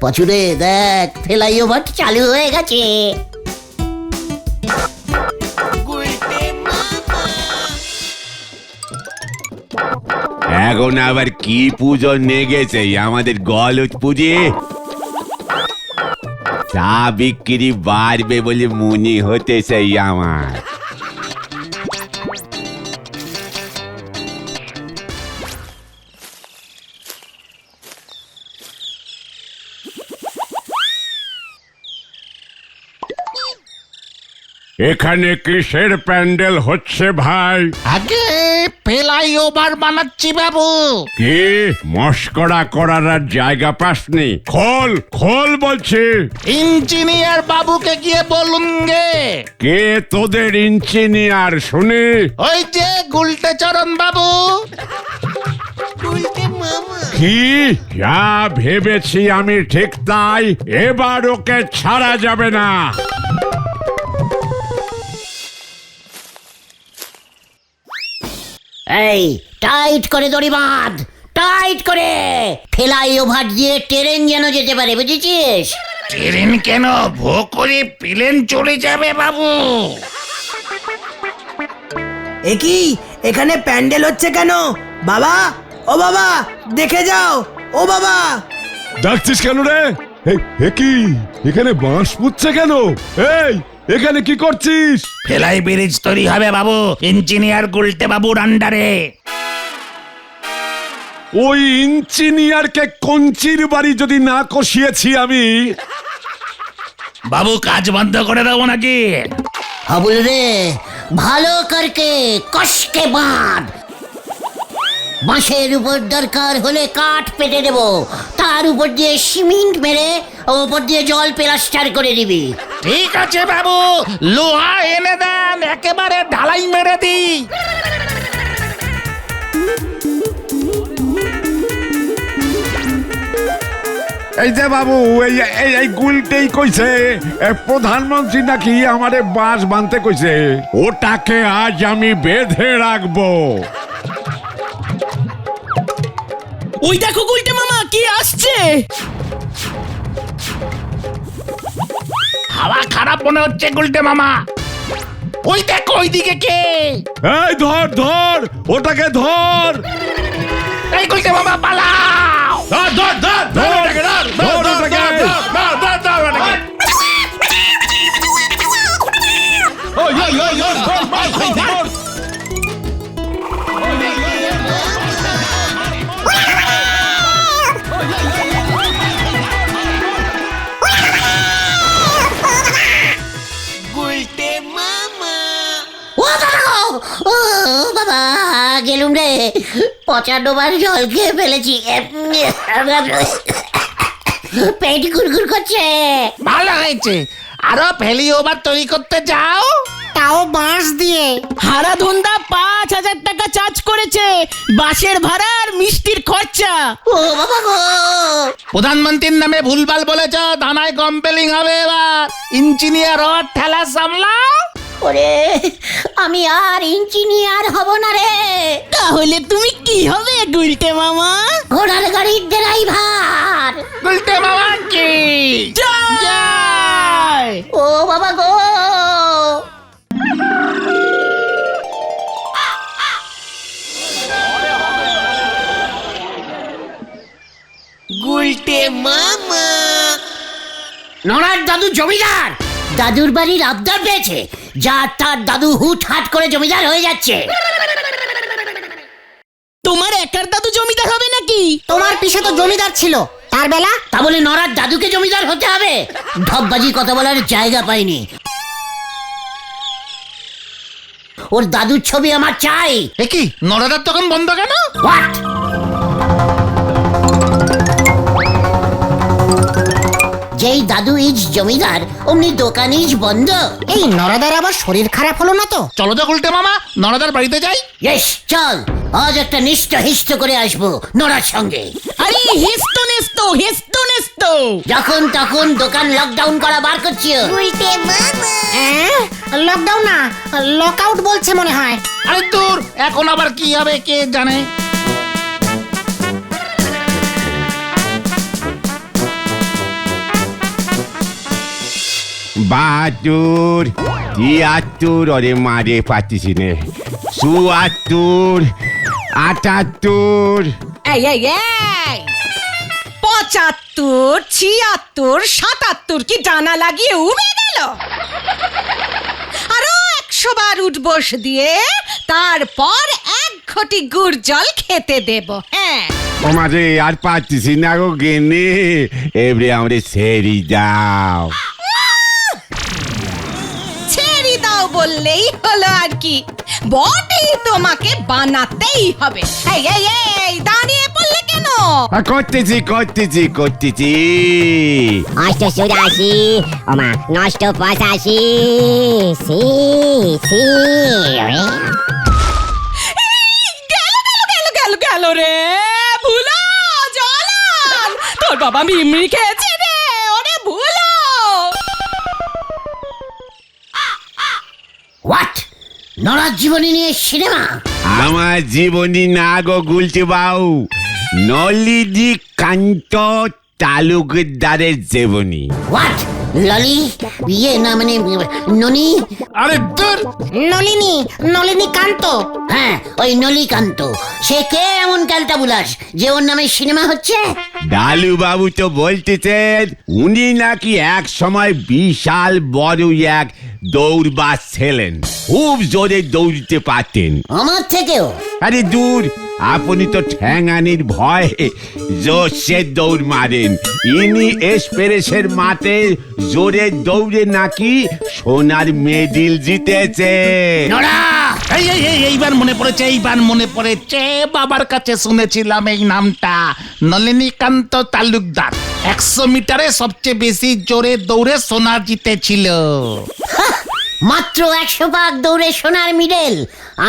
পছুরে দেখ, ফ্লাইওভার চালু হয়ে গেছে। এখন আবার কি পুজো নেগেছে আমাদের গলদ পুজো? চা বিক্রি বাড়বে বলে মনে হতেছে আমার। এখানে কিসের প্যান্ডেল হচ্ছে ভাই? আগে ফ্লাইওভার বানাচ্ছি বাবু। কি মস্করা করার আর জায়গা পাসনি? খোল খোল বলছি। ইঞ্জিনিয়ার বাবুকে গিয়ে বলুন গে। কে তোদের ইঞ্জিনিয়ার শুনি? ওই যে গুলটে চরণ বাবু। কি যা ভেবেছি আমি ঠিক তাই, এবার ওকে ছাড়া যাবে না। এই টাইট করে দড়ি বাঁধ, টাইট করে। ফ্লাইওভার দিয়ে ট্রেন যেন যেতে পারে, বুঝেছিস? ট্রেন কেন, ভো করে প্লেন চলে যাবে বাবু। কি এখানে প্যান্ডেল হচ্ছে কেন? বাবা, ও বাবা, দেখে যাও। ও বাবা, ডাকছিস কেন রে? কি এখানে বাঁশ পুচ্ছে কেন? এই এখানে কি করছিস? ফ্লাই ব্রিজ তৈরি হবে বাবু, ইঞ্জিনিয়ার গুলটে বাবুর আন্ডারে। ওই ইঞ্জিনিয়ারকে কঞ্চির বাড়ি যদি না কষিয়েছি আমি। বাবু কাজ বন্ধ করে দেবো নাকি? হাবুল রে, ভালো করকে কষকে বাঁধ। বাঁশের উপর দরকার হলে কাঠ পেতে দেব, তার উপর দিয়ে সিমেন্ট মেরে ওপর দিয়ে জল প্লাস্টার করে দিবি। ঠিক আছে বাবু, লোহা এনে দেন, একেবারে ঢালাই মেরে দিই। এই যে বাবু, এই এই এই গুলটেই কইছে প্রধানমন্ত্রী নাকি আমারে বাঁশ বাঁধতে কইছে। ওটাকে আজ আমি বেঁধে রাখবো। ওই দেখো গুলটে মামা কি আসছে। হাওয়া খারাপ মনে হচ্ছে গুলটে মামা। ওই দেখো ওইদিকে কে? এই ধর ধর ওটাকে ধর। এই গুলটে মামা পালাও! ধর ধর ধর ধর ওটাকে ধর ধর ওটাকে। ওই ওই ওই ওই ধর ধর ধর। ও বাবা গো! ও বাবা, গেলুম রে, পচা ডোবার জল খেয়ে ফেলেছি। পেট গুড়গুড় করছে। ভালো হয়েছে, আরো ফেলি ওভার তৈরি করতে যাও। তাও বাঁশ দিয়ে। হারাধুন্দা 5,000 টাকা চার্জ করেছে, বাসের ভাড়া আর মিষ্টির খরচা। ও বাবা গো! প্রধানমন্ত্রীর নামে ভুলভাল বলেছ, থানায় কমপ্লেইন হবে এবার। ইঞ্জিনিয়ার ওর ঠেলা সামলাও। ওরে, আমি আর ইঞ্জিনিয়ার হব না রে। তাহলে তুমি কি হবে গুলটে মামা? ঘোড়ার গাড়ির ড্রাইভার। গুলটে মামা কি জয়! ও বাবা গো! নড়ার দাদু জমিদার। দাদুর বাড়ির আবদার পেয়েছে, যার তার দাদু হুট হাট করে জমিদার হয়ে যাচ্ছে। তোমার একার দাদু জমিদার হবে নাকি? তোমার পিছে তো জমিদার ছিল, তার বেলা। তা বলে নড়ার দাদুকে জমিদার হতে হবে? ঢপবাজি কথা বলার জায়গা পাইনি। ওর দাদুর ছবি আমার চাই। এ কি, নড়াদার তখন বন্ধ কেন? হোয়াট? যেই দাদু ইজ জমিদার, অমনি দোকান ইজ বন্ধ। এই নরাদার আবার শরীর খারাপ হলো না তো? চলো তো গুলটে মামা, নড়াদার বাড়িতে যাই। ইয়েস, চল। আজ একটা নিষ্ঠ হিষ্ট করে আসবো নড়ার সঙ্গে। আরে হেস্তো নেস্তো, হেস্তো নেস্তো। যখন তখন দোকান লকডাউন করা বার করছিও। লকডাউন না, লক আউট বলছে মনে হয়। আরে দূর, এখন আবার কি হবে কে জানে। বাহাত্তর, 73, ওরে মারে পাচ্ছি নে, 74, 78। এই এই এই 75, 76, 77 কি ডানা লাগিয়ে উবে গেল? আরো 100 বার উঠবস দিয়ে তারপর 1 ঘটি গুড় জল খেতে দেব। হ্যাঁ, ও মাঝে আর পাচ্ছি না গো গেনে, এবারে আমরা সেরি দাও। ছেড়ে দাও বললেই হলো আর কি, বডি তোমাকে বানাতেই হবে। এই এই এই দাঁড়িয়ে পড়লে কেন? করতেছি করতেছি করতেছি। 884, ওমা 985, সি সি গেল রে ভুলো জলান, তোর বাবা মিমরি খেয়েছে রে। ওরে ভুলো! হোয়াট? নড়ার জীবনী নিয়ে সিনেমা? আমার জীবনী না গো গুলছে বাউ, নলিনী কান্ত তালুকদারের জীবনী। হোয়াট? ললি? ইয়ে না, মানে ননি? আরে দূর, নলিনী, নলিনী কান্ত। হ্যাঁ, ওই নলিকান্ত। সে কে এমন ক্যালটা বুলাস যে ওর নামে সিনেমা হচ্ছে? ডালু বাবু তো বলতেছেন উনি নাকি এক সময় বিশাল বড় এক দৌড়বাজ ছিলেন, খুব জোরে দৌড়তে পারতেন। আমার থেকেও? আরে দূর, আপনি তো ঠ্যাঙানির ভয়ে জোরসে দৌড় মারেন। ইনি এক্সপ্রেসের মাঠে জোরে দৌড়ে নাকি সোনার মেডেল জিতেছে। নড়া! এই এই এই এইবার মনে পড়েছে, এইবার মনে পড়েছে। বাবার কাছে শুনেছিলাম এই নামটা, নলিনীকান্ত তালুকদার। 100 মিটারে সবচেয়ে বেশি জোরে দৌড়ে সোনা জিতেছিল। মাত্র 100 পাক দৌড়ে সোনার মিডেল?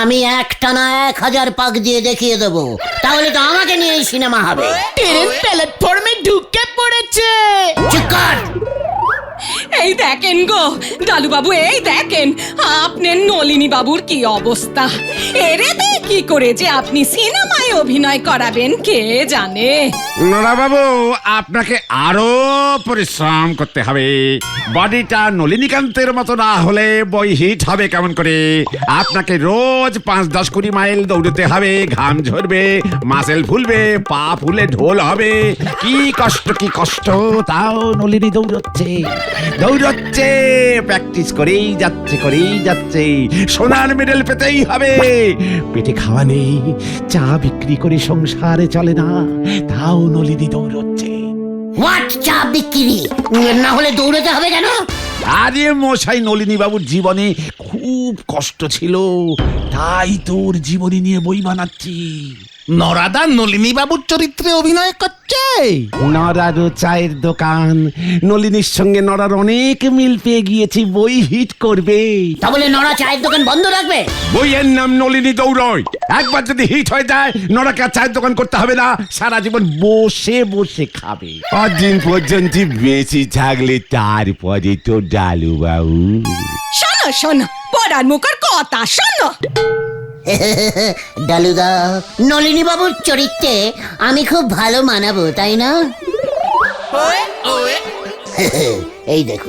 আমি একটানা 1000 পাক দিয়ে দেখিয়ে দেবো, তাহলে তো আমাকে নিয়েই সিনেমা হবে। ট্রেন প্ল্যাটফর্মে ঢুকে পড়েছে। চুপ কর! এই দেখেন গো ডালু বাবু, এই দেখেন আপনার নলিনী বাবুর কি অবস্থা। এরে দিয়ে কি করে যে আপনি সিনেমায় অভিনয় করাবেন কে জানে। নোরা বাবু, আপনাকে আরো পরিশ্রম করতে হবে। বডিটা নলিনীকান্তের মতো না হলে বই হিট হবে কেমন করে? আপনাকে রোজ 5-10-20 মাইল দৌড়তে হবে, ঘাম ঝরবে, মাসেল ফুলবে, পা ফুলে ঢোল হবে। কি কষ্ট, কি কষ্ট! তাও নলিনী দৌড়চ্ছে, প্র্যাকটিস করেই যাচ্ছে। সোনার মেডেল পেতেই হবে। পেটে খাওয়া নেই, চা বিক্রি করে সংসারে চলে না, তাও নলিনী দৌড়চ্ছে। হোয়াট চা বিক্রি না হলে দৌড়াতে হবে কেন? আরে মশাই, নলিনী বাবুর জীবনে খুব কষ্ট ছিল, তাই তোর জীবনী নিয়ে বই বানাচ্ছি। নরাদা নলিনী বাবুর চরিত্রে অভিনয় করছে। নরারও চায়ের দোকান, নলিনীর সঙ্গে নরার অনেক মিল পেয়ে গিয়েছি, বই হিট করবে। তা বলে নড়া চায়ের দোকান বন্ধ রাখবে? বইয়ের নাম নলিনী দৌড়য়, একবার যদি হিট হয়ে যায় নরাকে আর চায়ের দোকান করতে হবে না, সারা জীবন বসে বসে খাবে। দিন পর্যন্ত বেঁচে থাকলে তারপরে তো ডালু বাবু। শোনো শোনো, পড়ার মুখের কথা শোনো। ডালুদা, নলিনী বাবুর চরিত্রে আমি খুব ভালো মানাবো, তাই না? এই দেখো,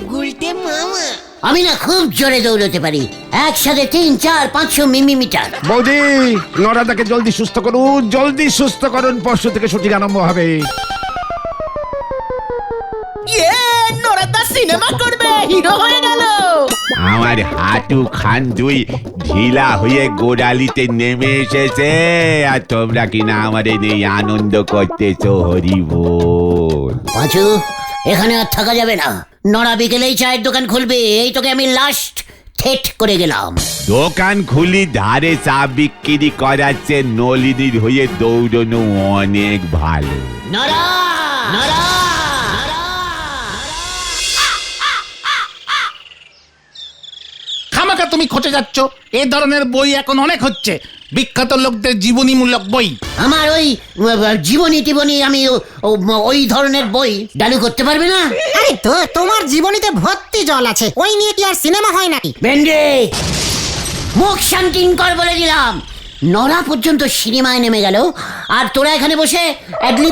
আমি না খুব জোরে দৌড়তে পারি, একসাথে 300-400-500 মিলিমিটার। বৌদি, নরাদাকে জলদি সুস্থ করুন, পরশু থেকে শুটিং আরম্ভ হবে। নোরাদা সিনেমা করবে, হিরো হয়ে গেল। আমার হাঁটু খান দুই ঢিলা হয়ে গোড়ালিতে নেমে এসেছে, আর তোমরা কিনা আমাদের নেই আনন্দ করতেছো। হরি বল। পাঁচু, এখানে আর থাকা যাবে না, নড়া বিকেলেই চায়ের দোকান খুলবে, এই তোকে আমি লাস্ট থেট করে গেলাম। দোকান খুলি ধারে চা বিক্রি করাচ্ছে, নলিনীর হয়ে দৌড়নো অনেক ভালো। নড়া নড়া খামাকা তুমি খচে যাচ্ছ, এ ধরনের বই এখন অনেক হচ্ছে, বিখ্যাত লোকদের জীবনীমূলক বই। আমার ওই জীবনী আমি ওই ধরনের বই ডালু করতে পারবে না? আরে তো তোমার জীবনীতে ভর্তি জল আছে, ওই নিয়ে কি আর সিনেমা হয় নাকি? বেন্ডে, মুখ শান্তিন কর বলে দিলাম। নড়া পর্যন্ত সিনেমায় নেমে গেল, আর তোরা এখানে বসে এডলি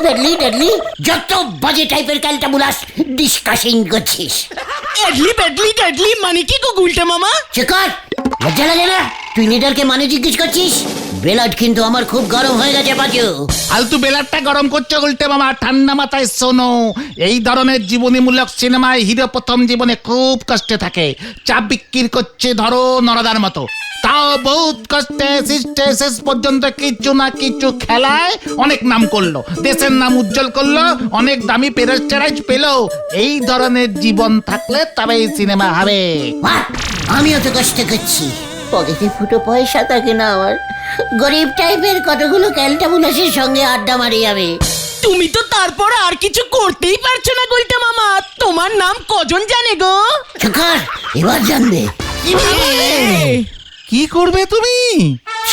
যত বাজে টাইপের ক্যালটাবুলাস ডিসকাশিং করছিস। এডলি মানে কি গো গুলটে মামা? চেকার, লজ্জা লাগে না? তুই লিডারকে মানে জিজ্ঞেস করছিস? বেলাট কিন্তু আমার খুব গরম হয়ে গেছে বাজু। ফালতু বেলারটা গরম করছো উল্টে মামা, ঠান্ডা মাথায় শোনো। এই ধরনের জীবনীমূলক সিনেমায় হিরো প্রথম জীবনে খুব কষ্টে থাকে, চা বিক্রি করছে ধরো নরদার মতো, তাও বহুত কষ্টে সৃষ্টে শেষ পর্যন্ত কিছু না কিছু খেলায় অনেক নাম করলো, দেশের নাম উজ্জ্বল করলো, অনেক দামি প্রেস্টাইজ পেলো। এই ধরনের জীবন থাকলে তবে এই সিনেমা হবে। আমিও তো কষ্ট করছি, পকেটে ফুটো পয়সা থাকে না আমার, গরিব টাইপের কতগুলো ক্যালটাবুলাসের সঙ্গে আড্ডা মারি আমি। তুমি তো তারপর আর কিছু করতেই পারছো না গুলটে মামা, তোমার নাম কজন জানে গো? চেকার, এবার জানবে। কি করবে তুমি?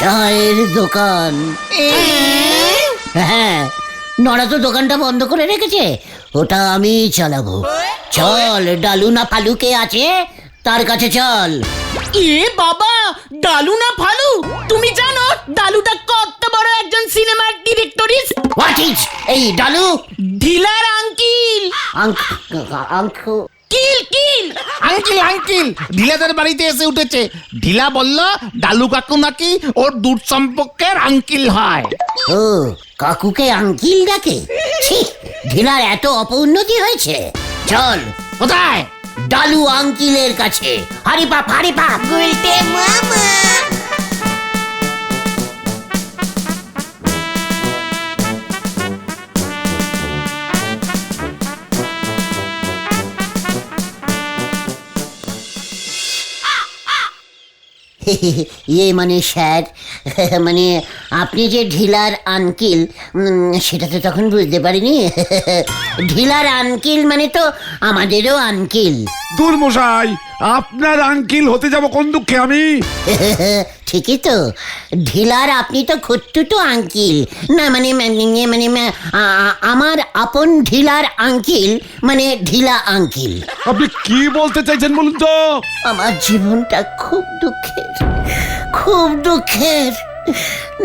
চায়ের দোকান। হ্যাঁ, নড়া তো দোকানটা বন্ধ করে রেখেছে, ওটা আমি চালাবো। চল, ডালু না ফালু কে আছে তার কাছে চল। এ বাবা, ডালু না ফালু? তুমি জানো ডালুটা কত বড় একজন সিনেমার ডিরেক্টরিস? হোয়াট ইজ এই ডালু? ঢিলার আঙ্কিল। আঙ্কিল ঢিলাদের বাড়িতে এসে উঠেছে। ঢিলা বলল ডালু কাকু নাকি ওর দূর সম্পর্কের আঙ্কিল হয়। ও, কাকুকে আঙ্কিল ডাকে? ছি, ঢিলার এত অপউন্নতি হয়েছে। চল। কোথায়? ডালু আঙ্কিলের কাছে। হারি পাপ গুলটে মামা। ইয়ে মানে স্যার, মানে আপনি যে ঢিলার আঙ্কিল সেটা তো তখন বুঝতে পারিনি। ঢিলার আঙ্কিল মানে তো আমাদেরও আঙ্কিল। দূর মশাই, আপনার আঙ্কিল হতে যাব কোন দুঃখে আমি? ঠিকই তো, ঢিলার আপনি তো খুট্টুটু আঙ্কিল না, মানে আমার আপন ঢিলার আঙ্কিল মানে ঢিলা আঙ্কিল। আপনি কি বলতে চাইছেন বলুন তো? আমার জীবনটা খুব দুঃখের, খুব দুঃখের।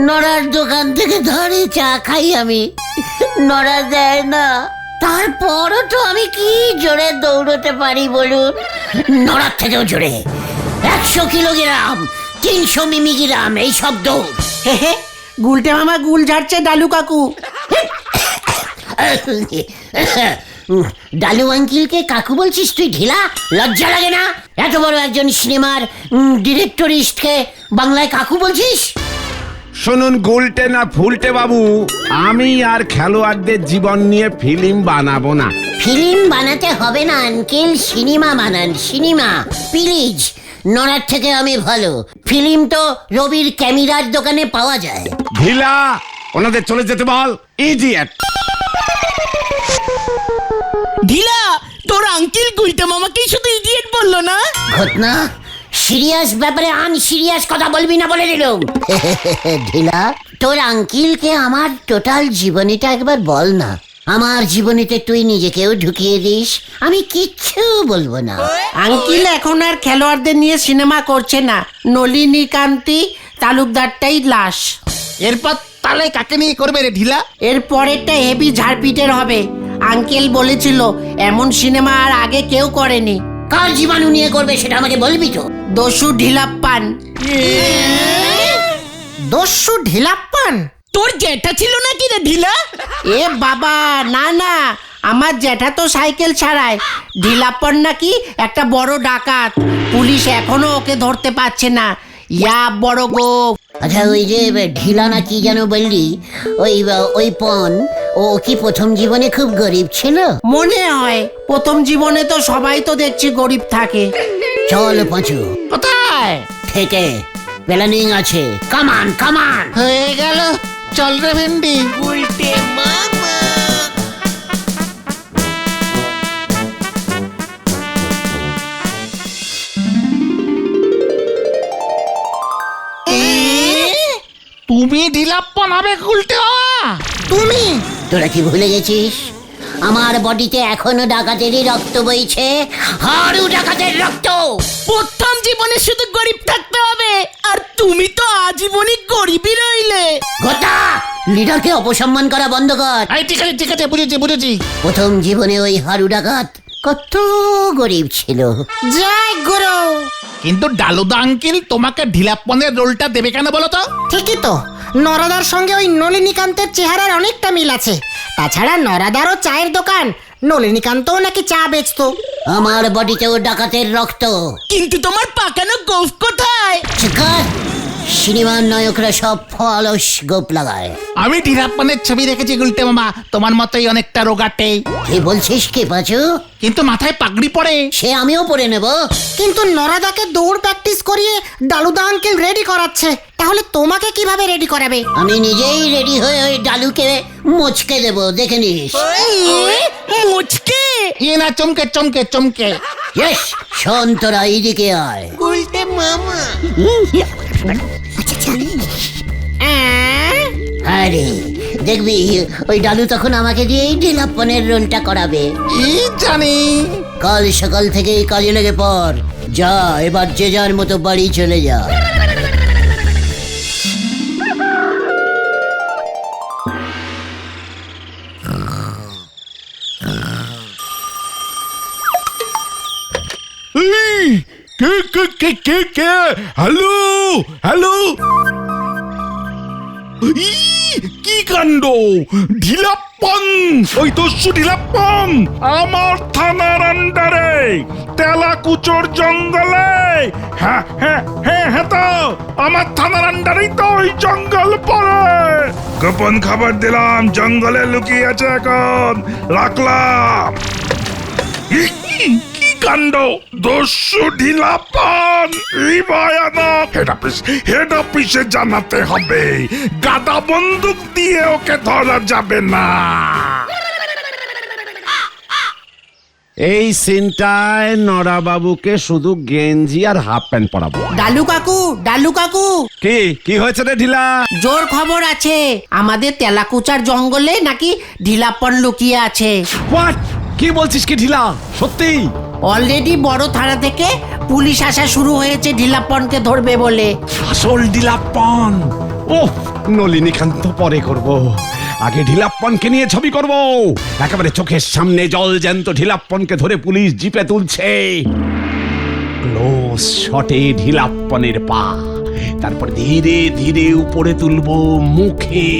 নড়ার দোকান থেকে ধারে চা খাই আমি, নড়া দেয় না। তারপরও তো আমি কি জোরে দৌড়তে পারি বলুন, নড়ার থেকেও জোরে। 100 কিলোগ্রাম, 300 মিমিগ্রাম, এই সব দৌড়। হে হে, গুলটে মামা গুল ঝাড়ছে ডালু কাকু। ডালু আঙ্কিলকে কাকু বলছিস তুই? ঢিলা, লজ্জা লাগে না? এত বড় একজন সিনেমার ডিরেক্টরিস্টকে বাংলায় কাকু বলছিস? শুনুন গুলটে না ফুলটে বাবু, আমি আর খেলোয়াড়দের জীবন নিয়ে ফিল্ম বানাবো না। ফিল্ম বানাতে হবে না আঙ্কেল, সিনেমা বানান, সিনেমা প্লিজ। নড়ার থেকে আমি ভালো। ফিল্ম তো রবির ক্যামেরার দোকানে পাওয়া যায়। ঢিলা, ওনাদের চলে যেতে বল। ইডিয়েট। ঢিলা, তোর আঙ্কেল গুলটে মামাকেই শুধু ইডিয়েট বললো না? ঘটনা সিরিয়াস ব্যাপারে আনসিরিয়াস কথা বলবি না বলে দিলুম। ঢিলা, তোর আঙ্কেলকে আমার টোটাল জীবনীটা একবার বল না। আমার জীবনীতে তুই নিজেকেও ঢুকিয়ে দিস, আমি কিচ্ছু বলবো না। আঙ্কিল এখন আর খেলোয়াড়দের নিয়ে সিনেমা করছে না, নলিনী কান্তি তালুকদারটাই লাশ। এরপর তাহলে কাকে নিয়ে করবে রে ঢিলা? এর পরেরটা হেভি ঝাড়পিটের হবে। আঙ্কেল বলেছিল এমন সিনেমা আর আগে কেউ করেনি। কার জীবাণু নিয়ে করবে সেটা আমাকে বলবি তো? দস্যু ঢিলাপ্পান। দস্যু ঢিলাপ্পান? তোর জ্যাঠা ছিল নাকি রে ঢিলা? এ বাবা, না না, আমার জ্যাঠা তো সাইকেল ছাড়ায়। ঢিলাপ্পান নাকি একটা বড় ডাকাত, পুলিশ এখনো ওকে ধরতে পারছে না। ইয়া বড় গো। আচ্ছা, ওই যে ঢিলা না কি যেন বললি, ওই পন, ও কি প্রথম জীবনে খুব গরিব ছিল? মনে হয় প্রথম জীবনে তো সবাই তো দেখছি গরিব থাকে। চল পাঁচু। কোথায়? থেকে প্ল্যানিং আছে, কামান কামান। হয়ে গেল, চল রে ভেন্ডি। তুমি ঢিলাপ্পন হবে গুলটে মামা? তুমি? তোরা কি ভুলে গেছিস? আমার বডিতে এখনো ডাকাতেরই রক্ত বইছে, হাড়ু ডাকাতের রক্ত। প্রথম জীবনে শুধু গরিব থাকতে হবে, আর তুমি তো আজীবনই গরিবই রইলে। গোটা লিডারকে অপসম্মান করা বন্ধ কর। এই ঠিক আছে ঠিক আছে, বুঝেছি বুঝেছি। প্রথম জীবনে ওই হাড়ু ডাকাত কত গরিব ছিল। জয় গুরু। কিন্তু ডালুদা আঙ্কেল তোমাকে ঢিলাপ্পনের রোলটা দেবে কেন বলো তো? ঠিকই তো, নরাদার সঙ্গে ওই নলিনীকান্তের চেহারার অনেকটা মিল আছে। তাছাড়া নরাদারও চায়ের দোকান, নলিনীকান্তও নাকি চা বেচতো। আমার বডিতেও ডাকাতের রক্ত। কিন্তু তোমার পাকানো গোফ কোথায়? চিকার, সিনেমার নায়করা সব ফলস গোপ লাগায়। আমি ঢিলাপ্পনের ছবি দেখেছি গুলটে মামা, তোমার মতোই অনেকটা রোগাটে। কি বলছিস কি পাচু? কিন্তু মাথায় পাগড়ি পরে। সে আমিও পরে নেব। কিন্তু নরাদাকে দৌড় প্র্যাকটিস করিয়ে ডালুদা আঙ্কেল রেডি করাচ্ছে, তাহলে তোমাকে কিভাবে রেডি করাবে? আমি নিজেই রেডি হয়ে ওই ডালুকে মুচকে দেব, দেখে নিস। মুচকে? ইয়ে না, চমকে চমকে চমকে। ইয়েস, শোন তোরা এইদিকে আয়। আরে দেখবি, ওই ডালু তখন আমাকে দিয়েই ঢিলাপ্পনের রোলটা করাবে। কি জানি। কাল সকাল থেকেই কাজে লেগে পড়। যা, এবার যে যার মতো বাড়ি চলে যা। কে হ্যালো হ্যালো, কি কাণ্ড! ঢিলাপ্পন, ওই দস্যু ঢিলাপ্পন আমার থানার আন্ডারে তেলাকুচোর জঙ্গলে। হ্যাঁ হ্যাঁ হ্যাঁ হ্যাঁ, তো আমার থানার আন্ডারেই তো ওই জঙ্গল পড়ে। গোপন খবর দিলাম, জঙ্গলে লুকিয়ে আছে এখন, রাখলাম। কি কাণ্ড! দস্যু ঢিলাপ্পন, এই ভয়ানক! হেড অফিসে জানাতে হবে, গাদা বন্দুক দিয়ে ওকে ধরা যাবে না। এই সিনটায় নরা বাবুকে শুধু গেঞ্জি আর হাফ প্যান্ট পরাবো। ডালু কাকু, ডালু কাকু, কি হয়েছে রে ঢিলা? জোর খবর আছে, আমাদের তেলাকুচার জঙ্গলে নাকি ঢিলাপ্পন লুকিয়ে আছে। হোয়াট? কি বলছিস কি ঢিলা? সত্যি? অলরেডি বড় থানা থেকে পুলিশ আসা শুরু হয়েছে ঢিলাপ্পনকে ধরবে বলে। আসল ঢিলাপ্পন ও নলিনীকান্ত পরে করব, আগে ঢিলাপ্পনকে নিয়ে ছবি করব। একেবারে চোখের সামনে জল জ্যান্ত ঢিলাপ্পনকে ধরে পুলিশ জিপে তুলছে, ক্লোজ শটে ঢিলাপ্পনের পা, তারপর ধীরে ধীরে উপরে তুলবো মুখে,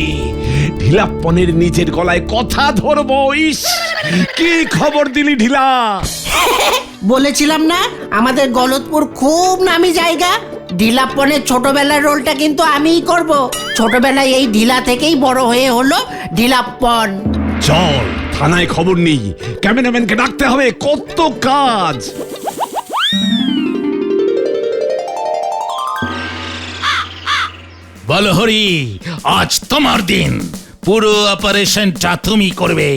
ঢিলাপ্পনের নিচের গলায় কথা ধরবো। ইস, কি খবর দিলি ঢিলা! বলেছিলাম না আমাদের গলতপুর খুব নামি জায়গা। ঢিলাপ্পনের ছোটবেলার রোলটা কিন্তু আমিই করব। ছোটবেলায় এই ঢিলা থেকেই বড় হয়ে হলো ঢিলাপ্পন। চল থানায় খবর নেই, ক্যামেরাম্যানকে ডাকতে হবে, কত কাজ। বলো হরি, আজ তোমার দিন, পুরো অপারেশনটা তুমি করবে,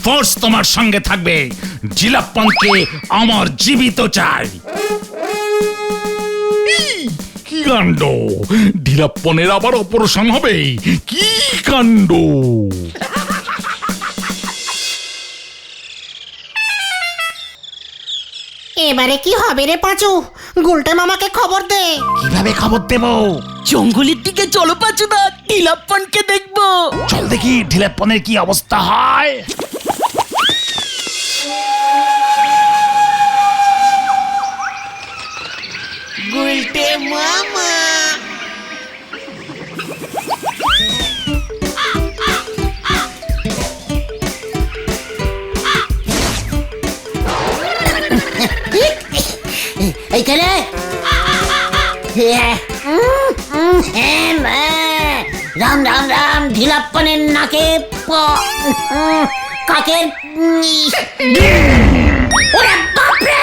ফোর্স তোমার সঙ্গে থাকবে। জিলাপ্পনকে আমার জীবিত চাই। কি কাণ্ড, ঢিলাপ্পনের আবার অপারেশন হবে? কি কাণ্ড! এবারে কি হবে রে পাঁচু? গুলটে মামাকে খবর দে। কিভাবে খবর দেব? জঙ্গলের দিকে চলো পাচুদা, টিলাপ্পনকে দেখবো। চল দেখি ঢিলাপ্পনের কি অবস্থা হয়। গুলটে মামা। এইখানে রাম রাম রাম, ঢিলাপ্পনের নাকে কাকের ওরে বাপরে!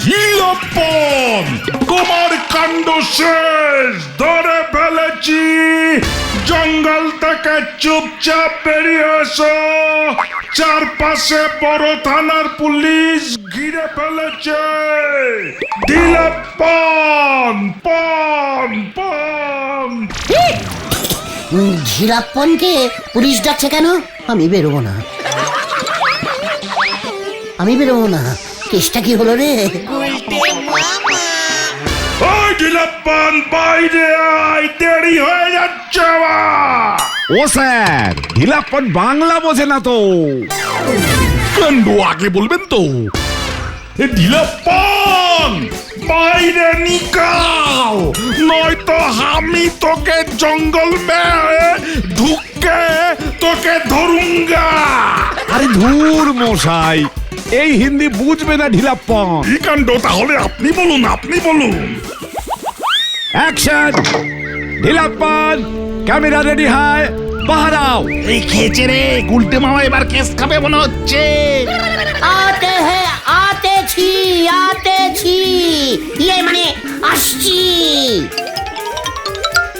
ঢিলাপ্পন, তোমার কাণ্ড শেষ, ধরে ফেলেছি। জঙ্গল থেকে চুপচাপ বেরিয়ে এসো, চারপাশে বড় থানার পুলিশ ঘিরে ফেলেছে। ঢিলাপ্পন, পন পন। ঢিলাপ্পনকে পুলিশ ডাকছে কেন? আমি বেরোবো না, আমি বেরোবো না। কেসটা কি হলো রে? ওই ঢিলাপ্পন, বাইরে আয়, দেরি হয়ে যাচ্ছে আমার। ও স্যার, ঢিলাপ্পন বাংলা বোঝে না তো। কাণ্ড আগে বলবেন তো। ঢিলাপ্পন, বাইরে নিকাও, নয়তো আমি তোকে জঙ্গল में ঢুকে তোকে ধরুঙ্গা। আরে ধুর মশাই, এই হিন্দি বুঝবে না ঢিলাপ্পন। কি কাণ্ড, তাহলে আপনি বলুন, আপনি বলুন। অ্যাকশন! ঢিলাপ্পন, ক্যামেরা রেডি হয়, বাহারাও। এই খেয়েছে রে, গুলটে মামা এবার কেস খাবে মনে হচ্ছে। আতে হে, আতেছি, আতেছি, ইয়ে মানে আসছি।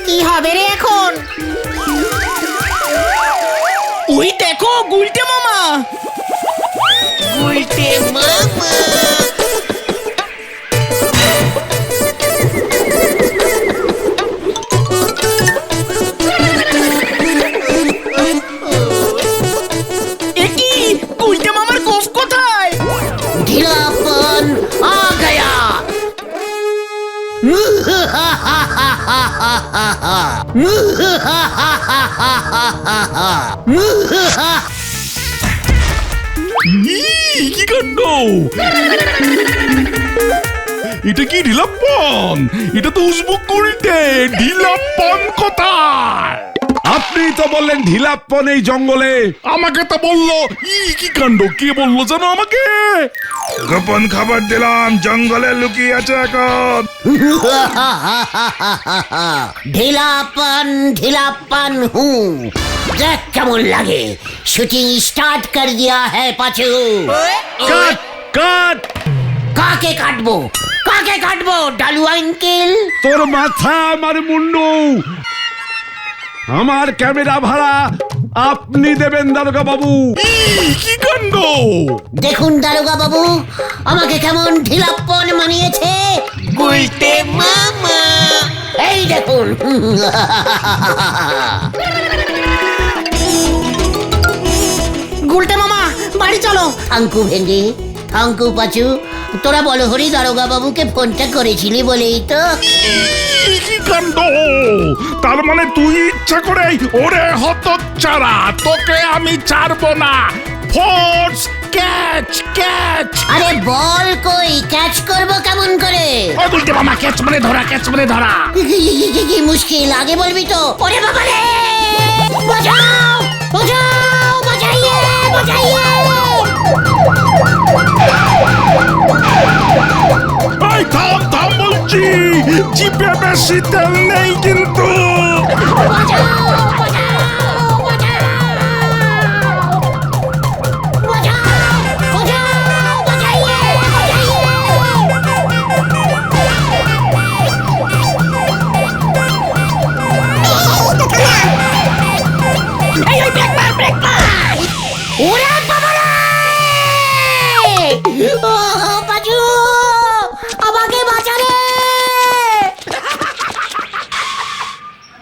কি হবে রে এখন? ওই দেখো গুলটে মামা। গুলটে মামা। একি গুলটে মামার গোফ কোথায়? ঢিলাপ্পন আ গয়া। কি কাণ্ড, এটা কি ঢিলাপ্পন? এটা তো উসবুক গুলটে। ঢিলাপ্পন কোথায়? আপনি তো বললেন ঢিলাপ্পন এই জঙ্গলে। আমাকে তো বললো। কি কাণ্ড, কে বললো জানো আমাকে? গোপন খবর দিলাম, জঙ্গলে লুকিয়ে আছে এখন। ঢিলাপ্পন, ঢিলাপ্পন হুঁ। দেখ কেমন লাগে। শুটিং স্টার্ট कर दिया है পাচু। কাট কাট! কাকে কাটবো, কাকে কাটবো? ডালু আঙ্কেল? তোর মাথা আমার মুন্ডু। আমার ক্যামেরা ভাড়া আপনি দেবেন দারোগা বাবু। কি কাণ্ড! দেখুন দারোগা বাবু, আমাকে কেমন ঢিলাপ্পন মানিয়েছে। গুলটে মামা। এই দেখুন। থাঙ্কু ভেন্ডি, থাঙ্কু পাচু, তোরা বলো হরি দারোগা বাবুকে ফোনটা করেছিলি বলেই তো। কি কাণ্ড! তার মানে তুই ইচ্ছা করে ওরে হতচ্ছাড়া, তোকে আমি ছাড়বো না। Force catch catch! আরে বল কই, ক্যাচ করবো কেমন করে? ও গুলটে মামা, ক্যাচ মানে ধরা, ক্যাচ মানে ধরা। কি মুশকিল, আগে বলবি তো। ওরে বাবা রে, বাঁচাও বাঁচাও, বাঁচাইয়ে বাঁচাইয়ে। এই থাম থাম বলছি, জিপে বেশি তেল নেই কিন্তু। বাঁচাও বাঁচাও বাঁচাও, বাঁচাও বাঁচাও, বাঁচাইয়ে বাঁচাইয়ে। ওরে বাবা রে! ও পাচু, আমাকে বাঁচা রে!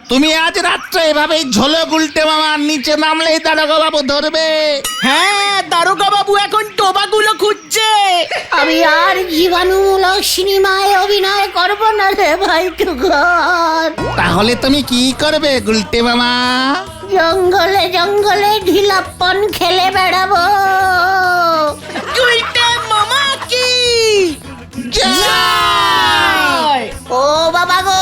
তুমি আজ রাত্রে এভাবেই ঝোলো গুলটে মামার নিচে নামলেই দারোগা বাবু ধরবে। হ্যাঁ, দারোগা বাবু এখন টোবাগুলো খুঁজছে। আমি আর জীবাণুমূলক সিনেমায় অভিনয় করব না রে ভাই টুকর। তাহলে তুমি কি করবে গুলটে মামা? জঙ্গলে জঙ্গলে ঢিলাপ্পন খেলে বেড়াবো। গুলটে মামা কি জয়! ও বাবা গো,